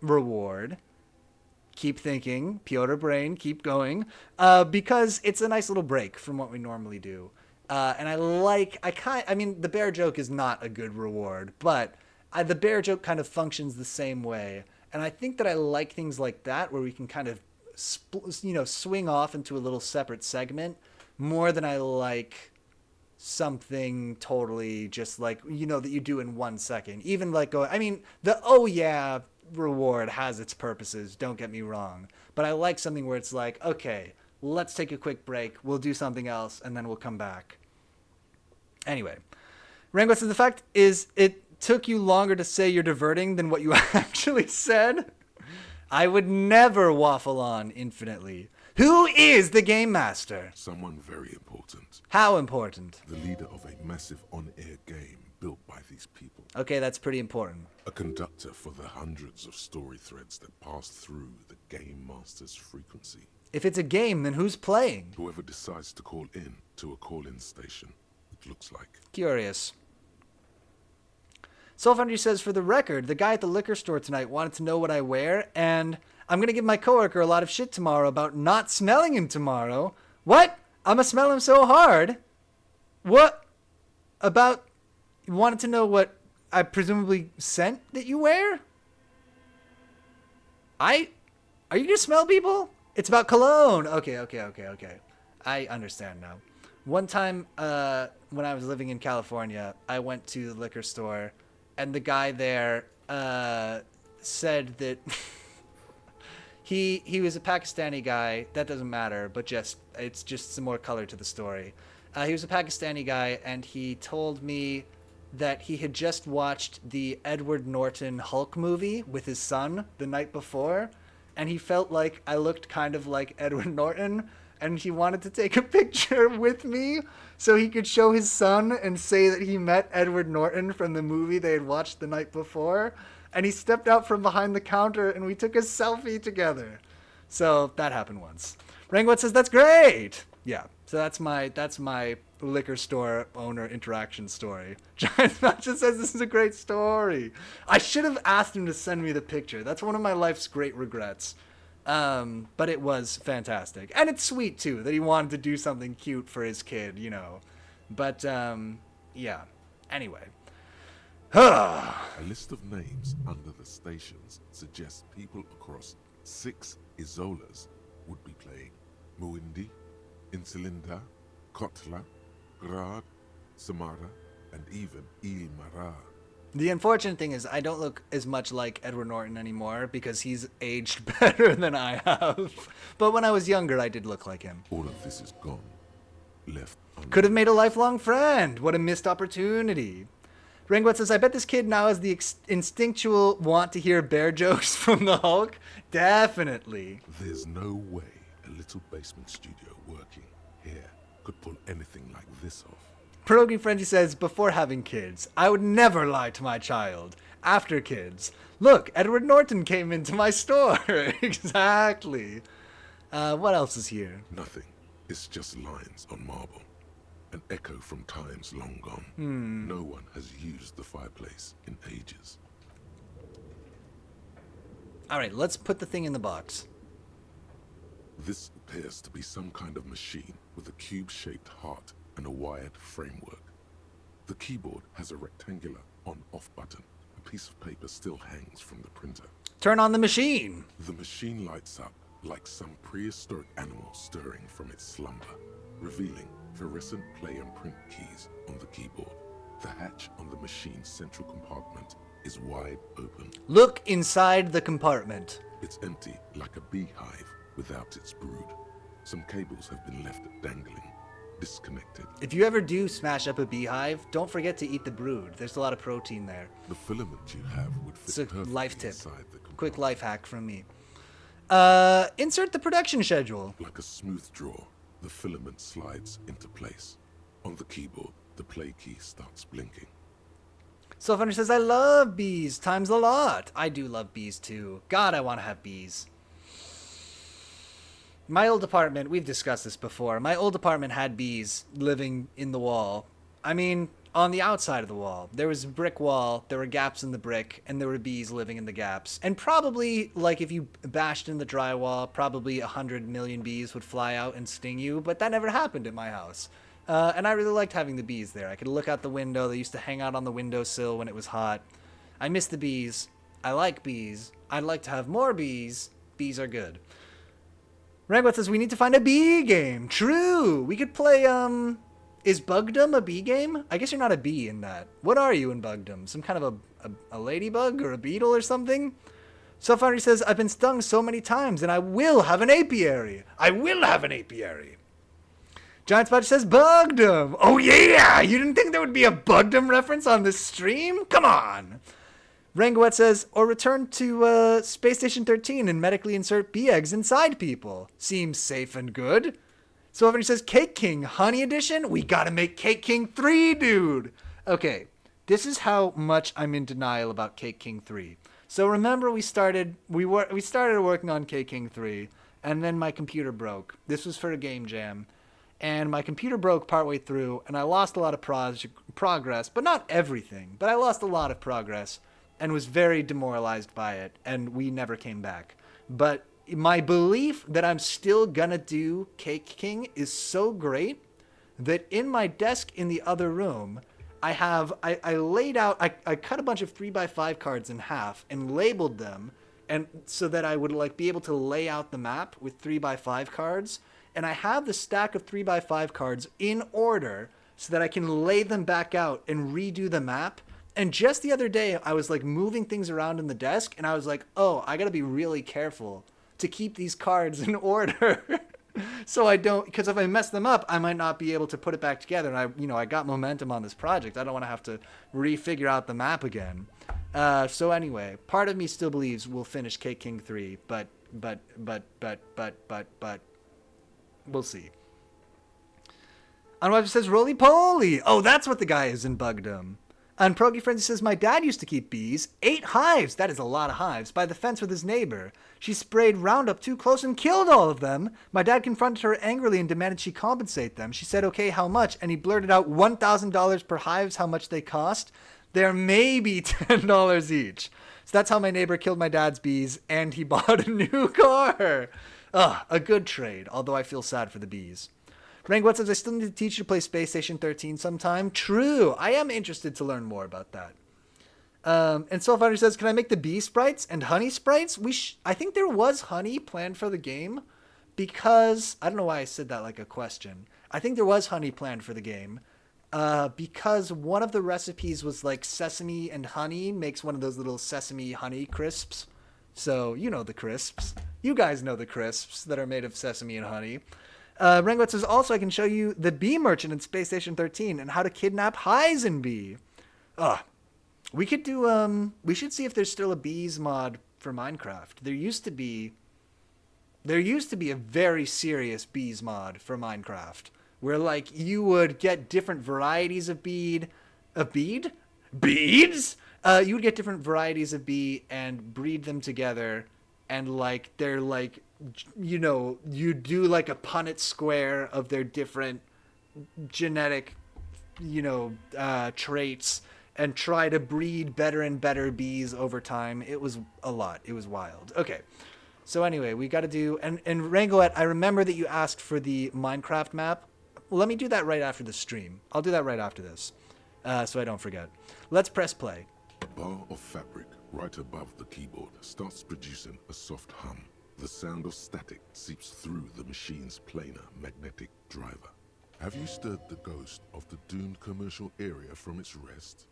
A: reward. Keep thinking, Piotr Brain, keep going, because it's a nice little break from what we normally do. And the bear joke is not a good reward, but the bear joke kind of functions the same way. And I think that I like things like that, where we can kind of, swing off into a little separate segment, more than I like something totally just like, that you do in 1 second. Even like the oh yeah reward has its purposes, don't get me wrong. But I like something where it's like, okay, let's take a quick break, we'll do something else, and then we'll come back. Anyway, Rango says the fact is it took you longer to say you're diverting than what you actually said. I would never waffle on infinitely. Who is the Game Master?
B: Someone very important.
A: How important?
B: The leader of a massive on-air game built by these people.
A: Okay, that's pretty important.
B: A conductor for the hundreds of story threads that pass through the Game Master's frequency.
A: If it's a game, then who's playing?
B: Whoever decides to call in to a call-in station, it looks like.
A: Curious. Soulfoundry says, for the record, the guy at the liquor store tonight wanted to know what I wear, and I'm going to give my coworker a lot of shit tomorrow about not smelling him tomorrow. What? I'm going to smell him so hard. What? About... You wanted to know what I presumably scent that you wear? Are you going to smell people? It's about cologne. Okay. I understand now. One time, when I was living in California, I went to the liquor store, and the guy there said that he was a Pakistani guy. That doesn't matter, but it's just some more color to the story. He was a Pakistani guy, and he told me that he had just watched the Edward Norton Hulk movie with his son the night before, and he felt like I looked kind of like Edward Norton, and he wanted to take a picture with me so he could show his son and say that he met Edward Norton from the movie they had watched the night before. And he stepped out from behind the counter and we took a selfie together. So that happened once. Rangwood says, that's great. Yeah, so that's my liquor store owner interaction story. Giant Matcha says this is a great story. I should have asked him to send me the picture. That's one of my life's great regrets. But it was fantastic. And it's sweet, too, that he wanted to do something cute for his kid, But, Yeah. Anyway.
B: A list of names under the stations suggests people across 6 Isolas would be playing. Muindi, Insulinda, Kotla, Grad, Samara, and even Ilmara.
A: The unfortunate thing is I don't look as much like Edward Norton anymore because he's aged better than I have. But when I was younger, I did look like him.
B: All of this is gone. Left
A: Could have made a lifelong friend. What a missed opportunity. Ringwet says, I bet this kid now has the instinctual want to hear bear jokes from the Hulk. Definitely.
B: There's no way a little basement studio working here could pull anything like this off.
A: Pierogi Frenzy says, before having kids, I would never lie to my child. After kids, look, Edward Norton came into my store. Exactly. What else is here?
B: Nothing. It's just lines on marble. An echo from times long gone. No one has used the fireplace in ages.
A: Alright, let's put the thing in the box.
B: This appears to be some kind of machine with a cube-shaped heart and a wired framework. The keyboard has a rectangular on-off button. A piece of paper still hangs from the printer.
A: Turn on the machine.
B: The machine lights up like some prehistoric animal stirring from its slumber, revealing fluorescent play and print keys on the keyboard. The hatch on the machine's central compartment is wide open.
A: Look inside the compartment.
B: It's empty like a beehive without its brood. Some cables have been left dangling, disconnected.
A: If you ever do smash up a beehive, don't forget to eat the brood. There's a lot of protein there.
B: The filament you have would fit
A: It's a
B: perfectly
A: life tip.
B: inside the compartment.
A: Quick life hack from me. Insert the production schedule.
B: Like a smooth draw, the filament slides into place. On the keyboard, the play key starts blinking.
A: Soulfunder says, I love bees times a lot. I do love bees too. God, I want to have bees. My old apartment, we've discussed this before. My old apartment had bees living in the wall. I mean, on the outside of the wall. There was a brick wall, there were gaps in the brick, and there were bees living in the gaps. And probably, like, if you bashed in the drywall, probably 100 million bees would fly out and sting you, but that never happened at my house. And I really liked having the bees there. I could look out the window. They used to hang out on the windowsill when it was hot. I miss the bees. I like bees. I'd like to have more bees. Bees are good. Rangwat says, we need to find a bee game. True. We could play, is Bugdom a bee game? I guess you're not a bee in that. What are you in Bugdom? Some kind of a ladybug or a beetle or something? Soulfunder says, I've been stung so many times and I will have an apiary. I will have an apiary. Giant Spot says, Bugdom. Oh yeah! You didn't think there would be a Bugdom reference on this stream? Come on! Rangoet says, or return to Space Station 13 and medically insert bee eggs inside people. Seems safe and good. So everybody says, Cake King, Honey Edition? We gotta make Cake King 3, dude! Okay, this is how much I'm in denial about Cake King 3. So remember we started working on Cake King 3, and then my computer broke. This was for a game jam. And my computer broke partway through, and I lost a lot of progress, but not everything. But I lost a lot of progress, and was very demoralized by it, and we never came back. But my belief that I'm still gonna do Cake King is so great that in my desk in the other room, I laid out, I cut a bunch of 3x5 cards in half and labeled them, and so that I would like be able to lay out the map with 3x5 cards. And I have the stack of 3x5 cards in order so that I can lay them back out and redo the map. And just the other day, I was like moving things around in the desk, and I was like, oh, I gotta be really careful to keep these cards in order. So I don't, because if I mess them up, I might not be able to put it back together. And I got momentum on this project. I don't want to have to refigure out the map again. So anyway, part of me still believes we'll finish Cake King 3, but we'll see. Unwife says, roly poly. Oh, that's what the guy is in Bugdom. And Progy Frenzy says, my dad used to keep bees. 8 hives, that is a lot of hives, by the fence with his neighbor. She sprayed Roundup too close and killed all of them. My dad confronted her angrily and demanded she compensate them. She said, okay, how much? And he blurted out $1,000 per hives, how much they cost. They're maybe $10 each. So that's how my neighbor killed my dad's bees, and he bought a new car. Ugh, a good trade, although I feel sad for the bees. Rangwet says, I still need to teach you to play Space Station 13 sometime. True. I am interested to learn more about that. And Soulfighter says, can I make the bee sprites and honey sprites? I think there was honey planned for the game because, I don't know why I said that like a question. I think there was honey planned for the game because one of the recipes was like sesame and honey makes one of those little sesame honey crisps. So, you know the crisps. You guys know the crisps that are made of sesame and honey. Rangwet says, also I can show you the bee merchant in Space Station 13 and how to kidnap Heisenbee. We could do, we should see if there's still a bees mod for Minecraft. There used to be a very serious bees mod for Minecraft where like you would get different varieties of beads? You would get different varieties of bee and breed them together and like they're like, you know, you do like a Punnett square of their different genetic, you know, traits and try to breed better and better bees over time. It was a lot. It was wild. Okay. So anyway, we got to do, and Rangoet, I remember that you asked for the Minecraft map. Let me do that right after the stream. I'll do that right after this, so I don't forget. Let's press play.
B: A bar of fabric right above the keyboard starts producing a soft hum. The sound of static seeps through the machine's planar magnetic driver. Have you stirred the ghost of the doomed commercial area from its rest?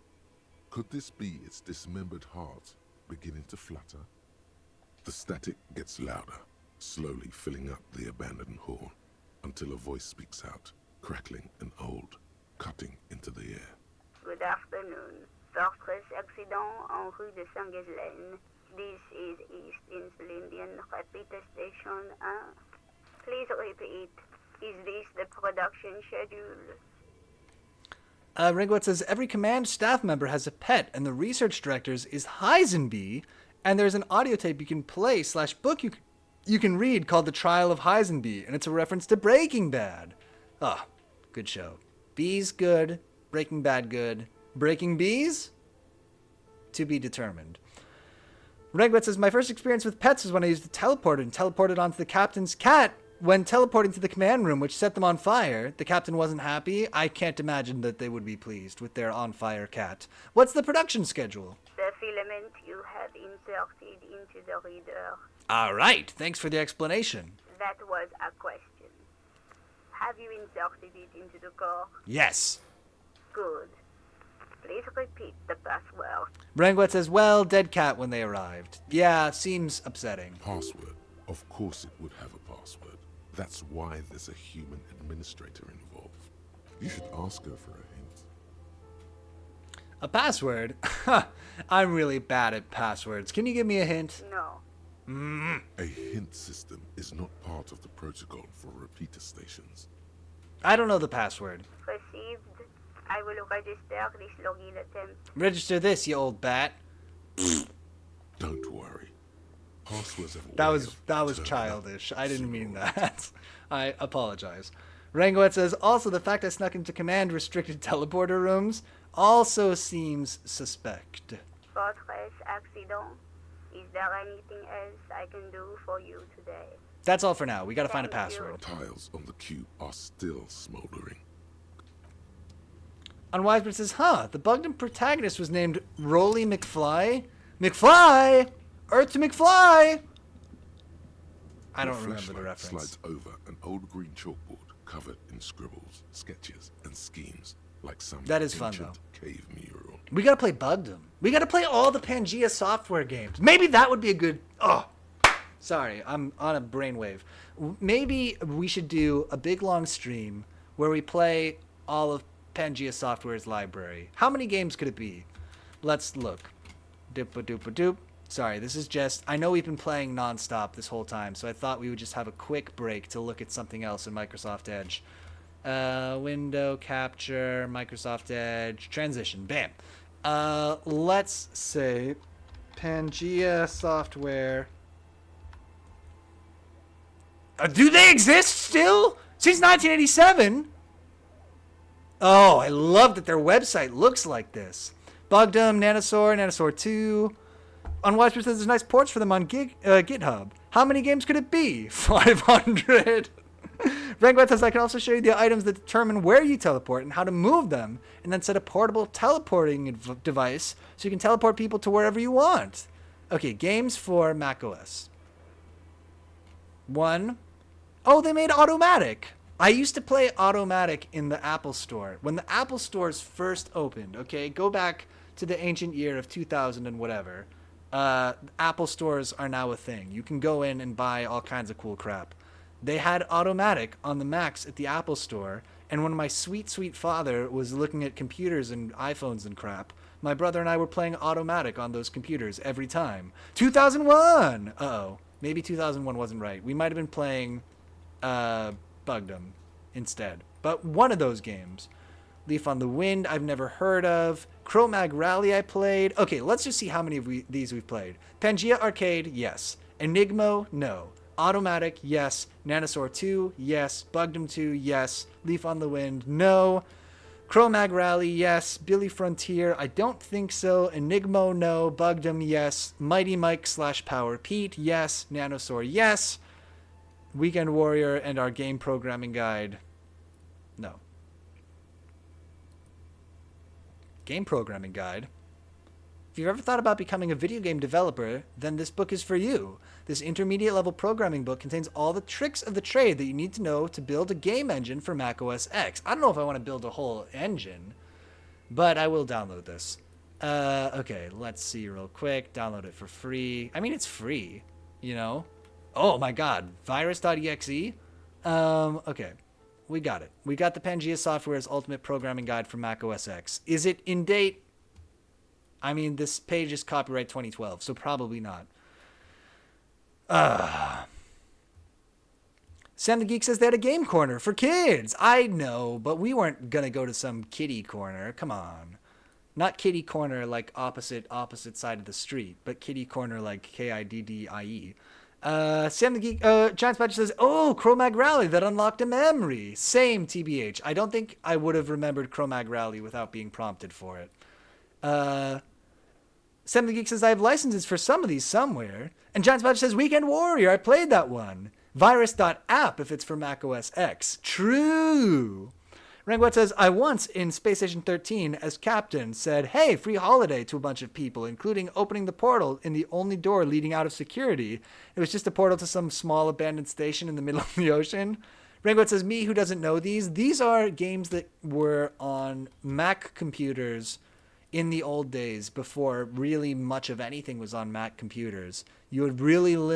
B: Could this be its dismembered heart beginning to flutter? The static gets louder, slowly filling up the abandoned hall, until a voice speaks out, crackling and old, cutting into the air.
D: Good afternoon. Fortress accident en rue de Saint-Ghislaine. This is East Insulindian Repeater Station 1. Please repeat. Is this the production schedule?
A: Ringwet says, every command staff member has a pet, and the research director's is Heisenbee, and there's an audio tape you can play / book you can read called The Trial of Heisenbee, and it's a reference to Breaking Bad. Good show. Bees, good. Breaking Bad, good. Breaking Bees? To be determined. Ringwet says, my first experience with pets was when I used the teleporter and teleported onto the captain's cat. When teleporting to the command room, which set them on fire, the captain wasn't happy. I can't imagine that they would be pleased with their on-fire cat. What's the production schedule?
D: The filament you have inserted into the reader.
A: All right. Thanks for the explanation.
D: That was a question. Have you inserted it into the core?
A: Yes.
D: Good. Please repeat the password.
A: Brangwet says, well, dead cat when they arrived. Yeah, seems upsetting.
B: Password. Of course it would have a password. That's why there's a human administrator involved. You should ask her for a hint.
A: A password? I'm really bad at passwords. Can you give me a hint?
D: No.
B: A hint system is not part of the protocol for repeater stations.
A: I don't know the password.
D: Received. I will register this login attempt.
A: Register this, you old bat.
B: Don't worry. Passwords have a
A: That
B: way
A: was
B: of turning
A: childish.
B: up
A: I didn't
B: sooner
A: mean
B: or later.
A: that. I apologize. Rangoet says, also the fact I snuck into command restricted teleporter rooms also seems suspect.
D: Fortress accident. Is there anything else I can do for you today?
A: That's all for now. We gotta find a
D: Thank you.
A: password.
B: Tiles on the cube are still smoldering.
A: Unwisebird says, the Bugdom protagonist was named Rolly McFly? McFly! Earth to McFly! I don't
B: Your
A: remember the
B: flashlight
A: reference.
B: slides over an old green chalkboard covered in scribbles, sketches, and schemes, like some
A: That is fun,
B: ancient cave mural.
A: We gotta play Bugdom. We gotta play all the Pangea software games. Maybe that would be a good... Sorry, I'm on a brainwave. Maybe we should do a big long stream where we play all of Pangea Software's library. How many games could it be? Let's look. Doop-a-doop-a-doop. Sorry, this is just... I know we've been playing nonstop this whole time, so I thought we would just have a quick break to look at something else in Microsoft Edge. Window, capture, Microsoft Edge, transition. Bam. Let's say Pangea Software... do they exist still? Since 1987? Oh, I love that their website looks like this. Bugdom, Nanosaur, Nanosaur 2. Unwise says there's nice ports for them on GitHub. How many games could it be? 500. Rangwet says, I can also show you the items that determine where you teleport and how to move them, and then set a portable teleporting device so you can teleport people to wherever you want. Okay, games for macOS. 1. Oh, they made Automatic. I used to play Automatic in the Apple Store. When the Apple Stores first opened, okay, go back to the ancient year of 2000 and whatever. Apple Stores are now a thing. You can go in and buy all kinds of cool crap. They had Automatic on the Macs at the Apple Store, and when my sweet, sweet father was looking at computers and iPhones and crap, my brother and I were playing Automatic on those computers every time. 2001! Uh-oh. Maybe 2001 wasn't right. We might have been playing Bugdom instead. But one of those games. Leaf on the Wind, I've never heard of. Cro-Mag Rally I played. Okay, let's just see how many of these we've played. Pangea Arcade, yes. Enigmo, no. Automatic, yes. Nanosaur 2, yes. Bugdom 2, yes. Leaf on the Wind, no. Cro-Mag Rally, yes. Billy Frontier, I don't think so. Enigmo, no. Bugdom, yes. Mighty Mike / Power Pete, yes. Nanosaur, yes. Weekend Warrior and our game programming guide, no. Game programming guide? If you've ever thought about becoming a video game developer, then this book is for you. This intermediate level programming book contains all the tricks of the trade that you need to know to build a game engine for macOS X. I don't know if I want to build a whole engine, but I will download this. Okay, let's see real quick. Download it for free. I mean, it's free, you know? Oh my god, virus.exe? Okay, we got it. We got the Pangea Software's Ultimate Programming Guide for macOS X. Is it in date? I mean, this page is copyright 2012, so probably not. Sam the Geek says they had a game corner for kids. I know, but we weren't gonna go to some kiddie corner. Come on. Not kiddie corner like opposite side of the street, but kiddie corner like Kiddie. Sam the Geek, Giants Badger says, oh, Cro-Mag Rally, that unlocked a memory. Same, TBH. I don't think I would have remembered Cro-Mag Rally without being prompted for it. Sam the Geek says, I have licenses for some of these somewhere. And Giants Badger says, Weekend Warrior, I played that one. Virus.app if it's for macOS X. True. Rangwet says, I once, in Space Station 13, as captain, said, hey, free holiday to a bunch of people, including opening the portal in the only door leading out of security. It was just a portal to some small abandoned station in the middle of the ocean. Rangwet says, me who doesn't know these are games that were on Mac computers in the old days before really much of anything was on Mac computers. You had relatively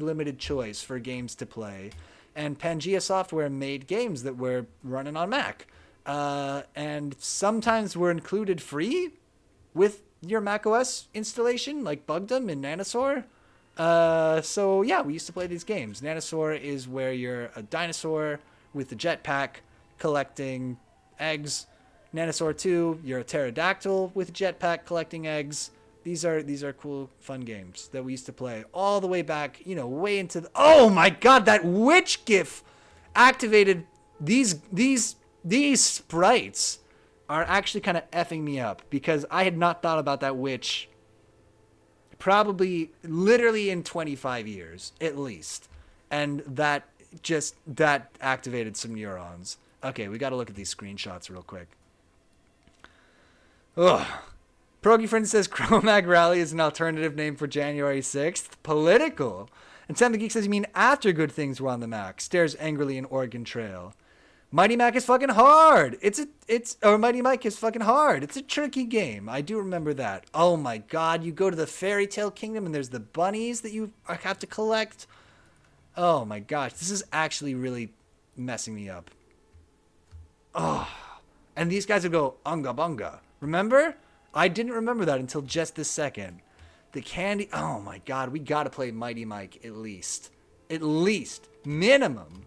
A: limited choice for games to play. And Pangea Software made games that were running on Mac. And sometimes were included free with your macOS installation, like Bugdom and Nanosaur. So yeah, we used to play these games. Nanosaur is where you're a dinosaur with a jetpack collecting eggs. Nanosaur 2, you're a pterodactyl with a jetpack collecting eggs. These are cool, fun games that we used to play all the way back, way into the... Oh my god, that witch GIF activated. These sprites are actually kind of effing me up because I had not thought about that witch probably literally in 25 years, at least. And that activated some neurons. Okay, we got to look at these screenshots real quick. Ugh. Progy Friend says Cro-Mag Rally is an alternative name for January 6th. Political. And Sam the Geek says, you mean after good things were on the Mac? Stares angrily in Oregon Trail. Mighty Mac is fucking hard. Mighty Mike is fucking hard. It's a tricky game. I do remember that. Oh my god, you go to the Fairy Tale Kingdom and there's the bunnies that you have to collect. Oh my gosh, this is actually really messing me up. Oh. And these guys would go, unga bunga. Remember? I didn't remember that until just this second. The candy... Oh my god, we gotta play Mighty Mike at least. At least. Minimum.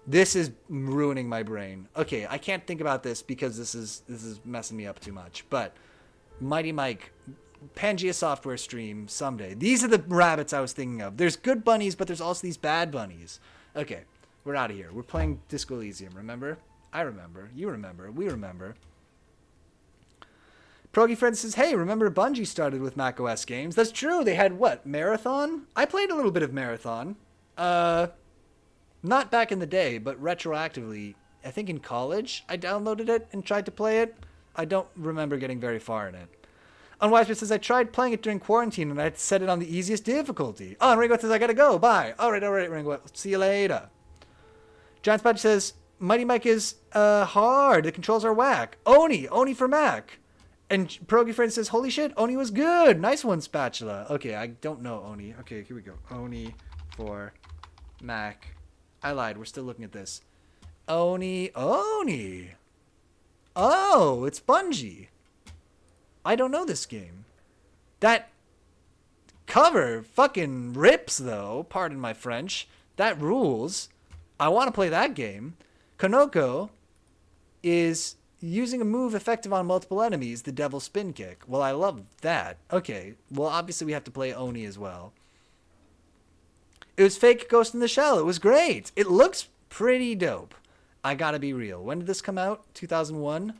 A: This is ruining my brain. Okay, I can't think about this because this is messing me up too much. But Mighty Mike, Pangea Software stream someday. These are the rabbits I was thinking of. There's good bunnies, but there's also these bad bunnies. Okay, we're out of here. We're playing Disco Elysium, remember? I remember. You remember. We remember. Progy Friend says, hey, remember Bungie started with macOS games? That's true. They had, what, Marathon? I played a little bit of Marathon. Not back in the day, but retroactively. I think in college, I downloaded it and tried to play it. I don't remember getting very far in it. Unwisebit says, I tried playing it during quarantine and I set it on the easiest difficulty. Oh, and Ringo says, I gotta go. Bye. All right, Ringo. See you later. Giant Spatch says, Mighty Mike is hard. The controls are whack. Oni for Mac. And Pierogi Friend says, holy shit, Oni was good. Nice one, Spatula. Okay, I don't know Oni. Okay, here we go. Oni for Mac. I lied. We're still looking at this. Oni. Oh, it's Bungie. I don't know this game. That cover fucking rips, though. Pardon my French. That rules. I want to play that game. Konoko is using a move effective on multiple enemies, the Devil Spin Kick. Well, I love that. Okay, well, obviously we have to play Oni as well. It was fake Ghost in the Shell. It was great. It looks pretty dope. I gotta be real. When did this come out? 2001?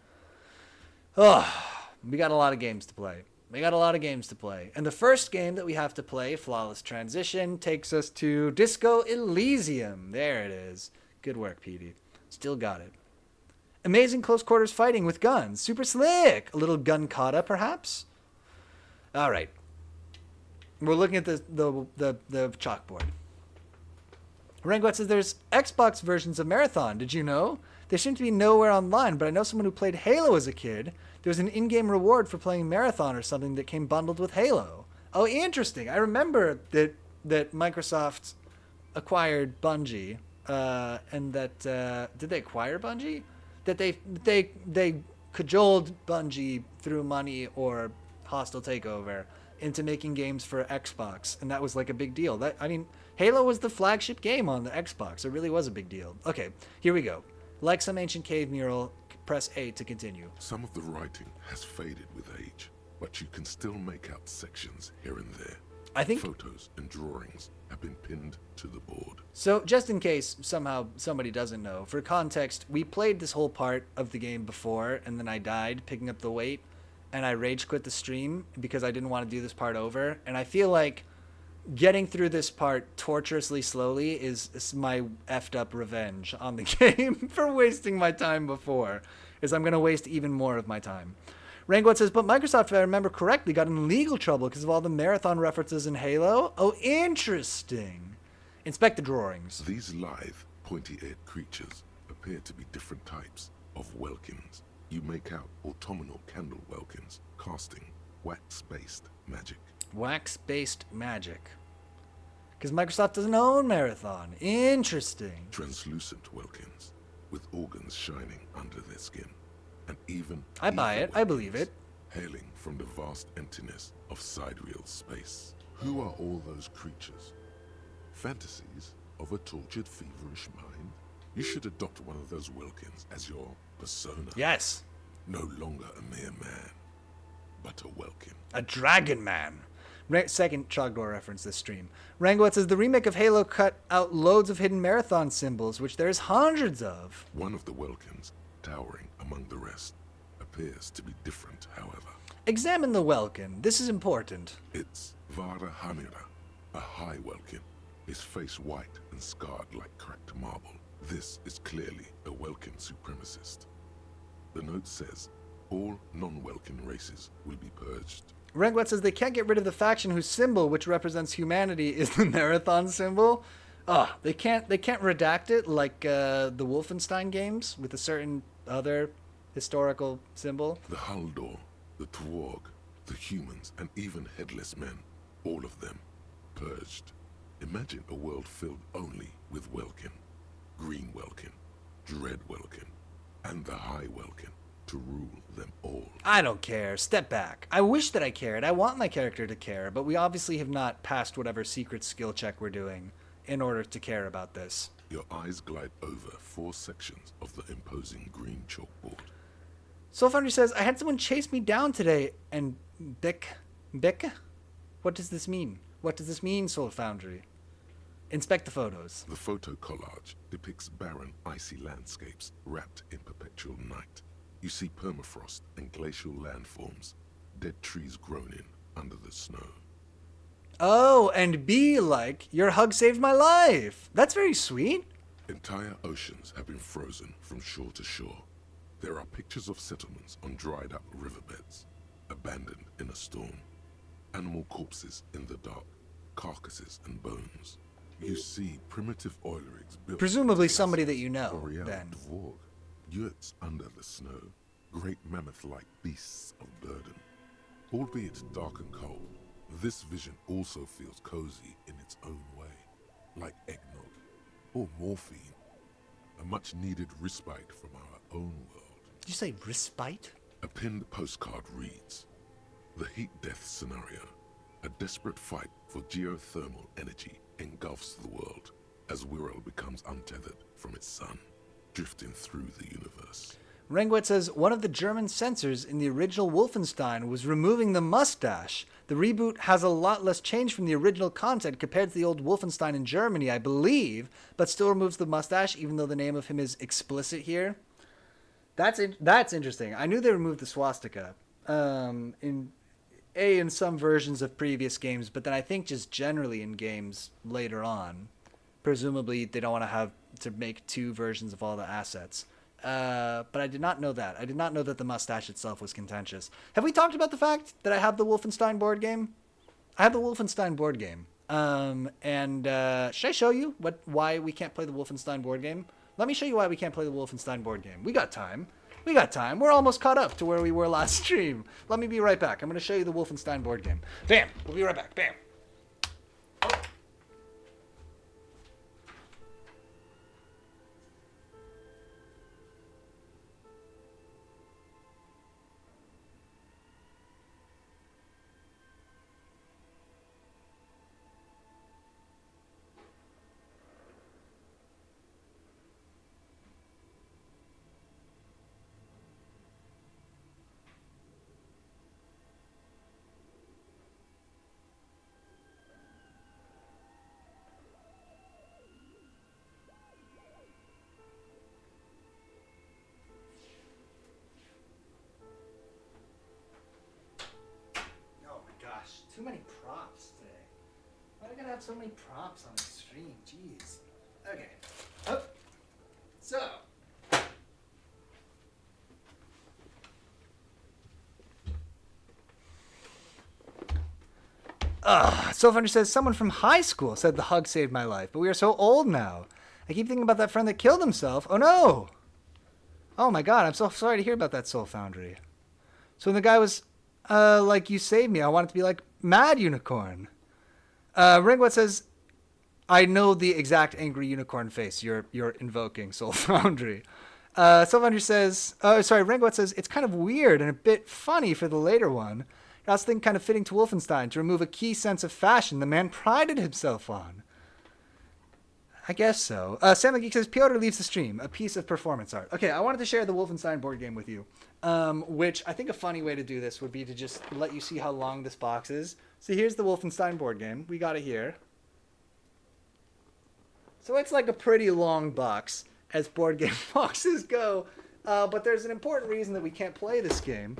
A: Oh, we got a lot of games to play. And the first game that we have to play, Flawless Transition, takes us to Disco Elysium. There it is. Good work, Petey. Still got it. Amazing close quarters fighting with guns. Super slick. A little gun kata, perhaps? All right. We're looking at the chalkboard. Ranguet says there's Xbox versions of Marathon. Did you know? They seem to be nowhere online, but I know someone who played Halo as a kid. There was an in-game reward for playing Marathon or something that came bundled with Halo. Oh, interesting. I remember that Microsoft acquired Bungie, and that did they acquire Bungie? That they cajoled Bungie through money or hostile takeover into making games for Xbox, and that was like a big deal. Halo was the flagship game on the Xbox. It really was a big deal. Okay, here we go. Like some ancient cave mural, press A to continue.
B: Some of the writing has faded with age, but you can still make out sections here and there.
A: I think
B: photos and drawings have been pinned to the board.
A: So, just in case somehow somebody doesn't know, for context, we played this whole part of the game before, and then I died picking up the weight, and I rage quit the stream because I didn't want to do this part over. And I feel like getting through this part torturously slowly is my effed up revenge on the game for wasting my time before, is I'm going to waste even more of my time. Ranguet says, but Microsoft, if I remember correctly, got in legal trouble because of all the Marathon references in Halo. Oh, interesting. Inspect the drawings.
B: These lithe, pointy-eared creatures appear to be different types of Welkins. You make out autumnal candle Welkins, casting wax-based magic.
A: Wax-based magic. Because Microsoft doesn't own Marathon. Interesting.
B: Translucent Welkins, with organs shining under their skin. And even
A: I buy it. I believe it.
B: Hailing from the vast emptiness of sidereal space. Who are all those creatures? Fantasies of a tortured, feverish mind? You should adopt one of those Welkins as your persona.
A: Yes.
B: No longer a mere man, but a Welkin.
A: A dragon man. Second Trogdor reference this stream. Ranguet says the remake of Halo cut out loads of hidden Marathon symbols, which there's hundreds of.
B: One of the Welkins, towering among the rest, appears to be different, however.
A: Examine the Welkin. This is important.
B: It's Vara Hamira, a high Welkin, his face white and scarred like cracked marble. This is clearly a Welkin supremacist. The note says, all non-Welkin races will be purged.
A: Ranguet says they can't get rid of the faction whose symbol, which represents humanity, is the Marathon symbol. They can't redact it like the Wolfenstein games with a certain other historical symbol.
B: The Haldor, the Twarg, the humans, and even headless men, all of them, purged. Imagine a world filled only with Welkin, Green Welkin, Dread Welkin, and the High Welkin to rule them all.
A: I don't care. Step back. I wish that I cared. I want my character to care, but we obviously have not passed whatever secret skill check we're doing in order to care about this.
B: Your eyes glide over 4 sections of the imposing green chalkboard.
A: Soul Foundry says, I had someone chase me down today, and Bick? What does this mean? What does this mean, Soul Foundry? Inspect the photos.
B: The photo collage depicts barren, icy landscapes wrapped in perpetual night. You see permafrost and glacial landforms, dead trees grown in under the snow.
A: Oh, and be like, your hug saved my life. That's very sweet.
B: Entire oceans have been frozen from shore to shore. There are pictures of settlements on dried-up riverbeds, abandoned in a storm. Animal corpses in the dark, carcasses and bones. You see primitive oil rigs built...
A: Presumably somebody that you know,
B: Boreal
A: then.
B: dwarf, yurts under the snow, great mammoth-like beasts of burden. Albeit dark and cold, this vision also feels cozy in its own way, like eggnog or morphine, a much-needed respite from our own world.
A: Did you say respite?
B: A pinned postcard reads, "The heat-death scenario, a desperate fight for geothermal energy engulfs the world as Wirral becomes untethered from its sun, drifting through the universe."
A: Rengwet says, one of the German censors in the original Wolfenstein was removing the mustache. The reboot has a lot less change from the original content compared to the old Wolfenstein in Germany, I believe, but still removes the mustache, even though the name of him is explicit here. That's interesting. I knew they removed the swastika in some versions of previous games, but then I think just generally in games later on. Presumably, they don't want to have to make two versions of all the assets. But I did not know that. I did not know that the mustache itself was contentious. Have we talked about the fact that I have the Wolfenstein board game? I have the Wolfenstein board game. Should I show you why we can't play the Wolfenstein board game? Let me show you why we can't play the Wolfenstein board game. We got time. We're almost caught up to where we were last stream. Let me be right back. I'm going to show you the Wolfenstein board game. Bam! We'll be right back. Bam! Too many props today. Why do I gotta have so many props on the stream? Jeez. Okay. Oh. So. Soulfunder says, someone from high school said the hug saved my life, but we are so old now. I keep thinking about that friend that killed himself. Oh no! Oh my god, I'm so sorry to hear about that, Soul Foundry. So when the guy was, like, you saved me, I wanted to be like, Mad Unicorn. Ringwood says, I know the exact angry unicorn face you're invoking, Soul Foundry. Soul Foundry says, Ringwood says, it's kind of weird and a bit funny for the later one. I was thinking kind of fitting to Wolfenstein to remove a key sense of fashion the man prided himself on. I guess so. Sam the Geek says, Piotr leaves the stream, a piece of performance art. Okay, I wanted to share the Wolfenstein board game with you, which I think a funny way to do this would be to just let you see how long this box is. So here's the Wolfenstein board game. We got it here. So it's like a pretty long box, as board game boxes go, but there's an important reason that we can't play this game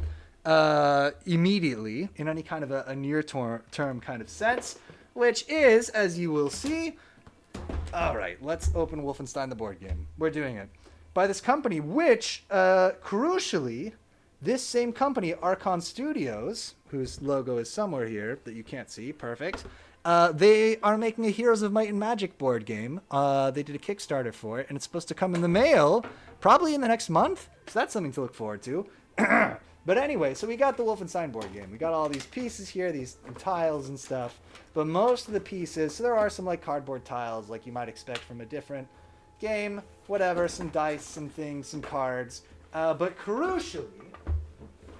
A: immediately in any kind of a near-term kind of sense, which is, as you will see... All right, let's open Wolfenstein the board game. We're doing it by this company, which, crucially, this same company, Archon Studios, whose logo is somewhere here that you can't see, perfect, they are making a Heroes of Might and Magic board game. They did a Kickstarter for it, and it's supposed to come in the mail probably in the next month, so that's something to look forward to. But anyway, so we got the Wolfenstein board game. We got all these pieces here, these tiles and stuff. But most of the pieces, so there are some like cardboard tiles like you might expect from a different game, whatever, some dice, some things, some cards. But crucially,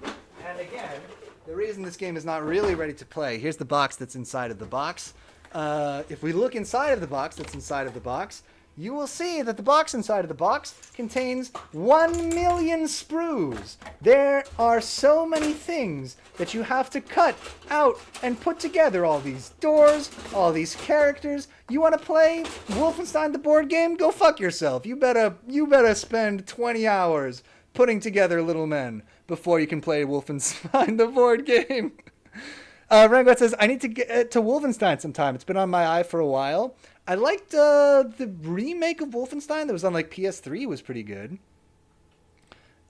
A: and again, the reason this game is not really ready to play, here's the box that's inside of the box. If we look inside of the box that's inside of the box, you will see that the box inside of the box contains 1 million sprues. There are so many things that you have to cut out and put together. All these doors, all these characters. You want to play Wolfenstein the board game? Go fuck yourself. You better spend 20 hours putting together little men before you can play Wolfenstein the board game. Rangot says, I need to get to Wolfenstein sometime. It's been on my eye for a while. I liked the remake of Wolfenstein that was on like PS3 was pretty good.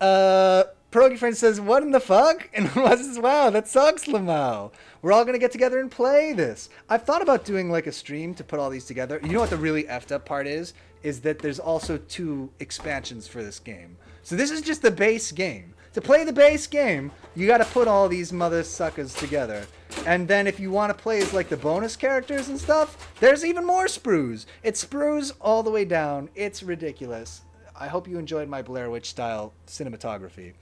A: Pierogi Friend says, what in the fuck? And Wes says, wow, that sucks, Lamau. We're all going to get together and play this. I've thought about doing like a stream to put all these together. You know what the really effed up part is? Is that there's also 2 expansions for this game. So this is just the base game. To play the base game, you got to put all these mother suckers together. And then if you want to play as like the bonus characters and stuff, there's even more sprues. It sprues all the way down. It's ridiculous. I hope you enjoyed my Blair Witch style cinematography.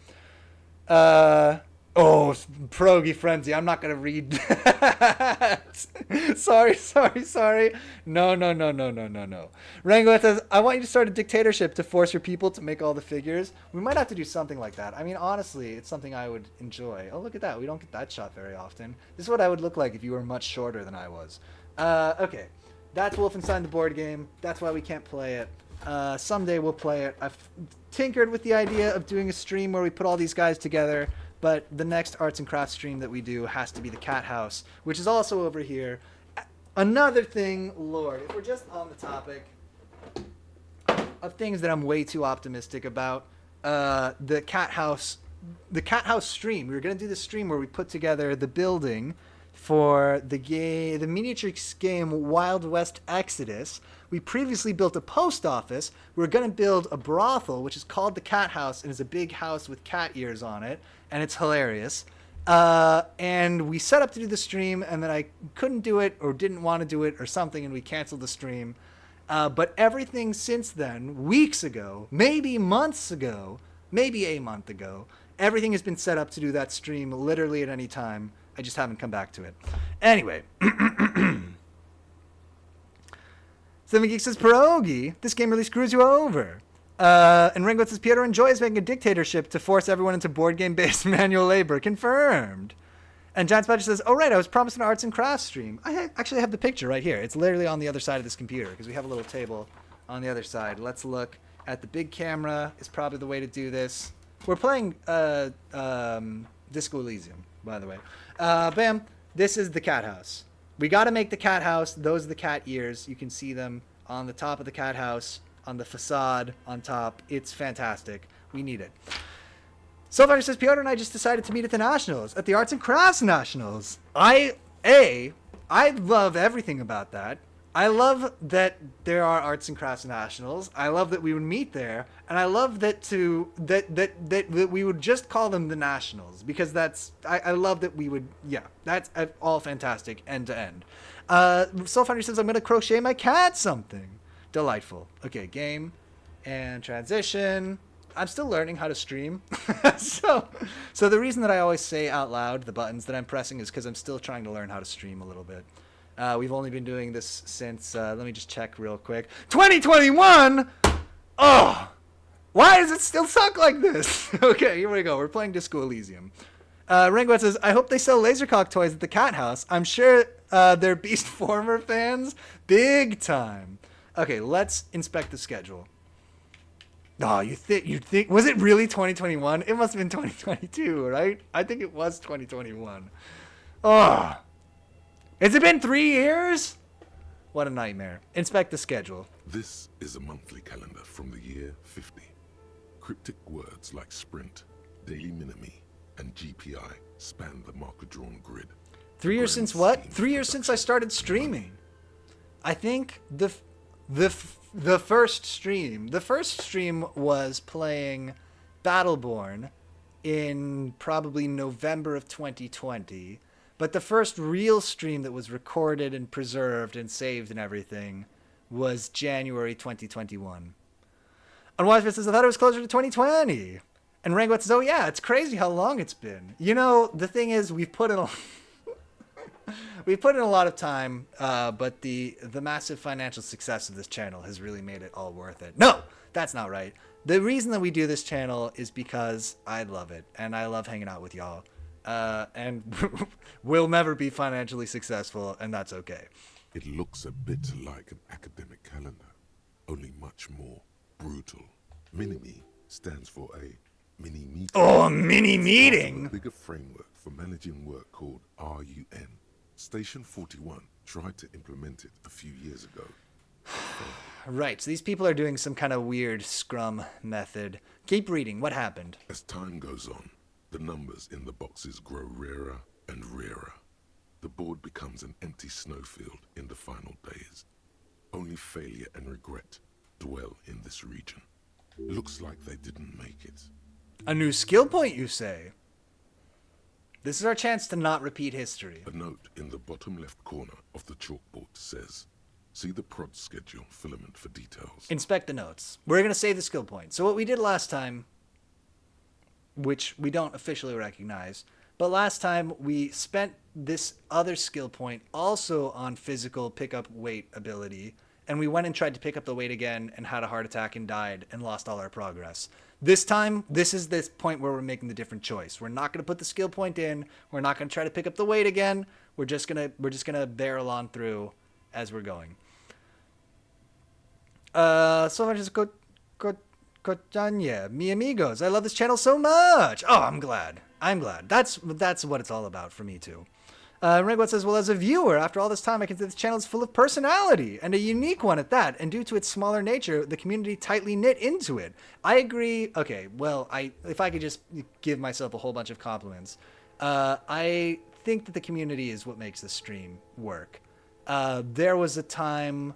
A: Pierogi Frenzy. I'm not going to read that. Sorry. No. Rango says, I want you to start a dictatorship to force your people to make all the figures. We might have to do something like that. I mean, honestly, it's something I would enjoy. Oh, look at that. We don't get that shot very often. This is what I would look like if you were much shorter than I was. Okay. That's Wolfenstein the board game. That's why we can't play it. Someday we'll play it. I've tinkered with the idea of doing a stream where we put all these guys together, but the next arts and crafts stream that we do has to be the Cat House, which is also over here. Another thing, Lord, if we're just on the topic of things that I'm way too optimistic about, the Cat House stream. We were going to do the stream where we put together the building for the miniature game Wild West Exodus. We previously built a post office. We were going to build a brothel, which is called the Cat House, and is a big house with cat ears on it, and it's hilarious. And we set up to do the stream, and then I couldn't do it, or didn't want to do it, or something, and we canceled the stream. But everything since then, weeks ago, maybe months ago, maybe a month ago, everything has been set up to do that stream literally at any time. I just haven't come back to it. Anyway. Seven Geek says, Pierogi, this game really screws you over. And Ringo says, Piotr enjoys making a dictatorship to force everyone into board game-based manual labor. Confirmed. And Giants Badger says, oh, right, I was promised an arts and crafts stream. I actually have the picture right here. It's literally on the other side of this computer because we have a little table on the other side. Let's look at the big camera. Is probably the way to do this. We're playing Disco Elysium, by the way. Bam. This is the cat house. We got to make the cat house. Those are the cat ears. You can see them on the top of the cat house, on the facade, on top. It's fantastic. We need it. Soulfighter says, Piotr and I just decided to meet at the Nationals, at the Arts and Crafts Nationals. I love everything about that. I love that there are Arts and Crafts Nationals. I love that we would meet there, and I love that we would just call them the Nationals because I love that we would that's all fantastic end to end. Soulfinder says I'm gonna crochet my cat something. Delightful. Okay, game and transition. I'm still learning how to stream, so the reason that I always say out loud the buttons that I'm pressing is because I'm still trying to learn how to stream a little bit. We've only been doing this since, let me just check real quick. 2021! Oh! Why does it still suck like this? Okay, here we go. We're playing Disco Elysium. Ringwet says, I hope they sell Lasercock toys at the Cat House. I'm sure they're Beast Former fans. Big time. Okay, let's inspect the schedule. Oh, you think, was it really 2021? It must have been 2022, right? I think it was 2021. Oh. Has it been 3 years? What a nightmare. Inspect the schedule.
B: This is a monthly calendar from the year 50. Cryptic words like sprint, daily minimi, and GPI span the marker-drawn grid.
A: 3 years since what? 3 years since I started streaming. I think the first stream. The first stream was playing Battleborn in probably November of 2020. But the first real stream that was recorded and preserved and saved and everything was January 2021. And Wiseman says, I thought it was closer to 2020. And Rangwet says, oh yeah, it's crazy how long it's been. You know, the thing is, we've put in a lot of time, but the massive financial success of this channel has really made it all worth it. No, that's not right. The reason that we do this channel is because I love it, and I love hanging out with y'all. And we'll never be financially successful, and that's okay.
B: It looks a bit like an academic calendar, only much more brutal. Minimi stands for a mini meeting.
A: Oh, a mini meeting!
B: A bigger framework for managing work called RUN. Station 41 tried to implement it a few years ago.
A: Right, so these people are doing some kind of weird scrum method. Keep reading. What happened?
B: As time goes on, the numbers in the boxes grow rarer and rarer. The board becomes an empty snowfield in the final days. Only failure and regret dwell in this region. Looks like they didn't make it.
A: A new skill point, you say? This is our chance to not repeat history.
B: A note in the bottom left corner of the chalkboard says, see the prod schedule filament for details.
A: Inspect the notes. We're going to save the skill point. So what we did last time, which we don't officially recognize, but last time we spent this other skill point also on physical pickup weight ability, and we went and tried to pick up the weight again and had a heart attack and died and lost all our progress. This time, this is this point where we're making the different choice. We're not going to put the skill point in. We're not going to try to pick up the weight again. We're just gonna barrel on through as we're going. So much as Cochanya, mi amigos. I love this channel so much. Oh, I'm glad. That's what it's all about for me too. Ringwat says, well, as a viewer, after all this time, I consider this channel is full of personality, and a unique one at that, and due to its smaller nature, the community tightly knit into it. I agree. Okay, well, if I could just give myself a whole bunch of compliments, I think that the community is what makes this stream work. There was a time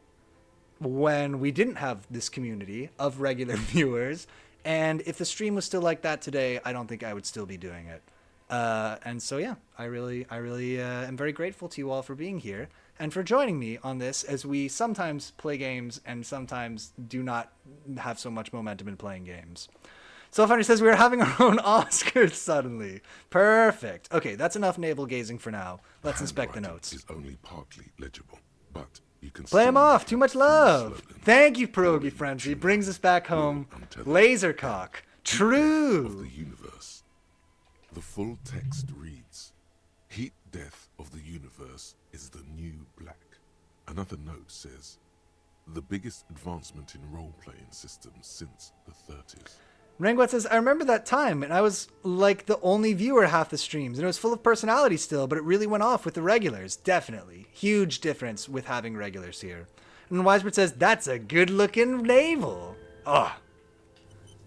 A: when we didn't have this community of regular viewers, and if the stream was still like that today, I don't think I would still be doing it. And so, yeah, I really am very grateful to you all for being here and for joining me on this as we sometimes play games and sometimes do not have so much momentum in playing games. Soulfinder says we are having our own Oscars suddenly. Perfect. Okay, that's enough navel gazing for now. Let's inspect the notes.
B: Is only partly legible, but you can
A: play him
B: still
A: off.
B: make
A: Too much
B: the
A: love.
B: slogan,
A: Thank you, Pierogi Frenzy. Brings us back home. Lasercock. True.
B: of the universe. The full text reads, heat death of the universe is the new black. Another note says, the biggest advancement in role-playing systems since the 30s.
A: Rangwat says, I remember that time, and I was like the only viewer half the streams, and it was full of personality still, but it really went off with the regulars. Definitely. Huge difference with having regulars here. And Wisebird says, that's a good-looking navel. Oh.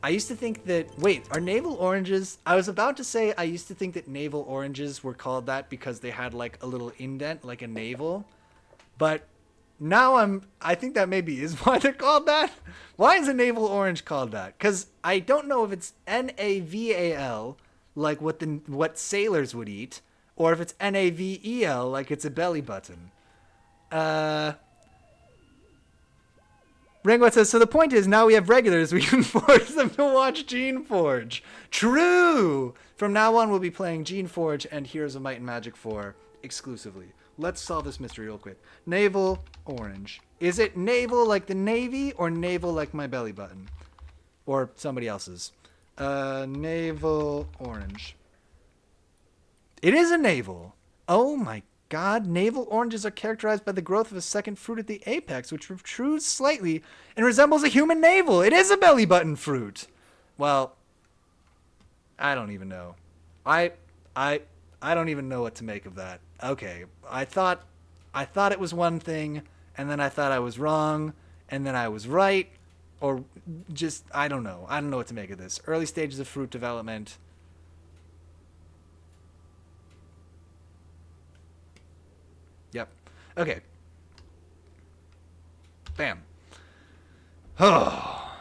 A: I used to think that, wait, are navel oranges? I was about to say I used to think that navel oranges were called that because they had like a little indent, like a navel. But now I think that maybe is why they're called that. Why is a navel orange called that? Because I don't know if it's Naval, like what sailors would eat, or if it's Navel, like it's a belly button. Rangwat says, so the point is, now we have regulars, we can force them to watch Gene Forge. True! From now on, we'll be playing Gene Forge and Heroes of Might and Magic 4 exclusively. Let's solve this mystery real quick. Navel orange. Is it navel like the Navy, or navel like my belly button? Or somebody else's? Navel orange. It is a navel. Oh my God, navel oranges are characterized by the growth of a second fruit at the apex, which protrudes slightly and resembles a human navel. It is a belly button fruit. Well, I don't even know. I don't even know what to make of that. Okay, I thought it was one thing, and then I thought I was wrong, and then I was right, or just I don't know. I don't know what to make of this. Early stages of fruit development. Yep. Okay. Bam. Oh.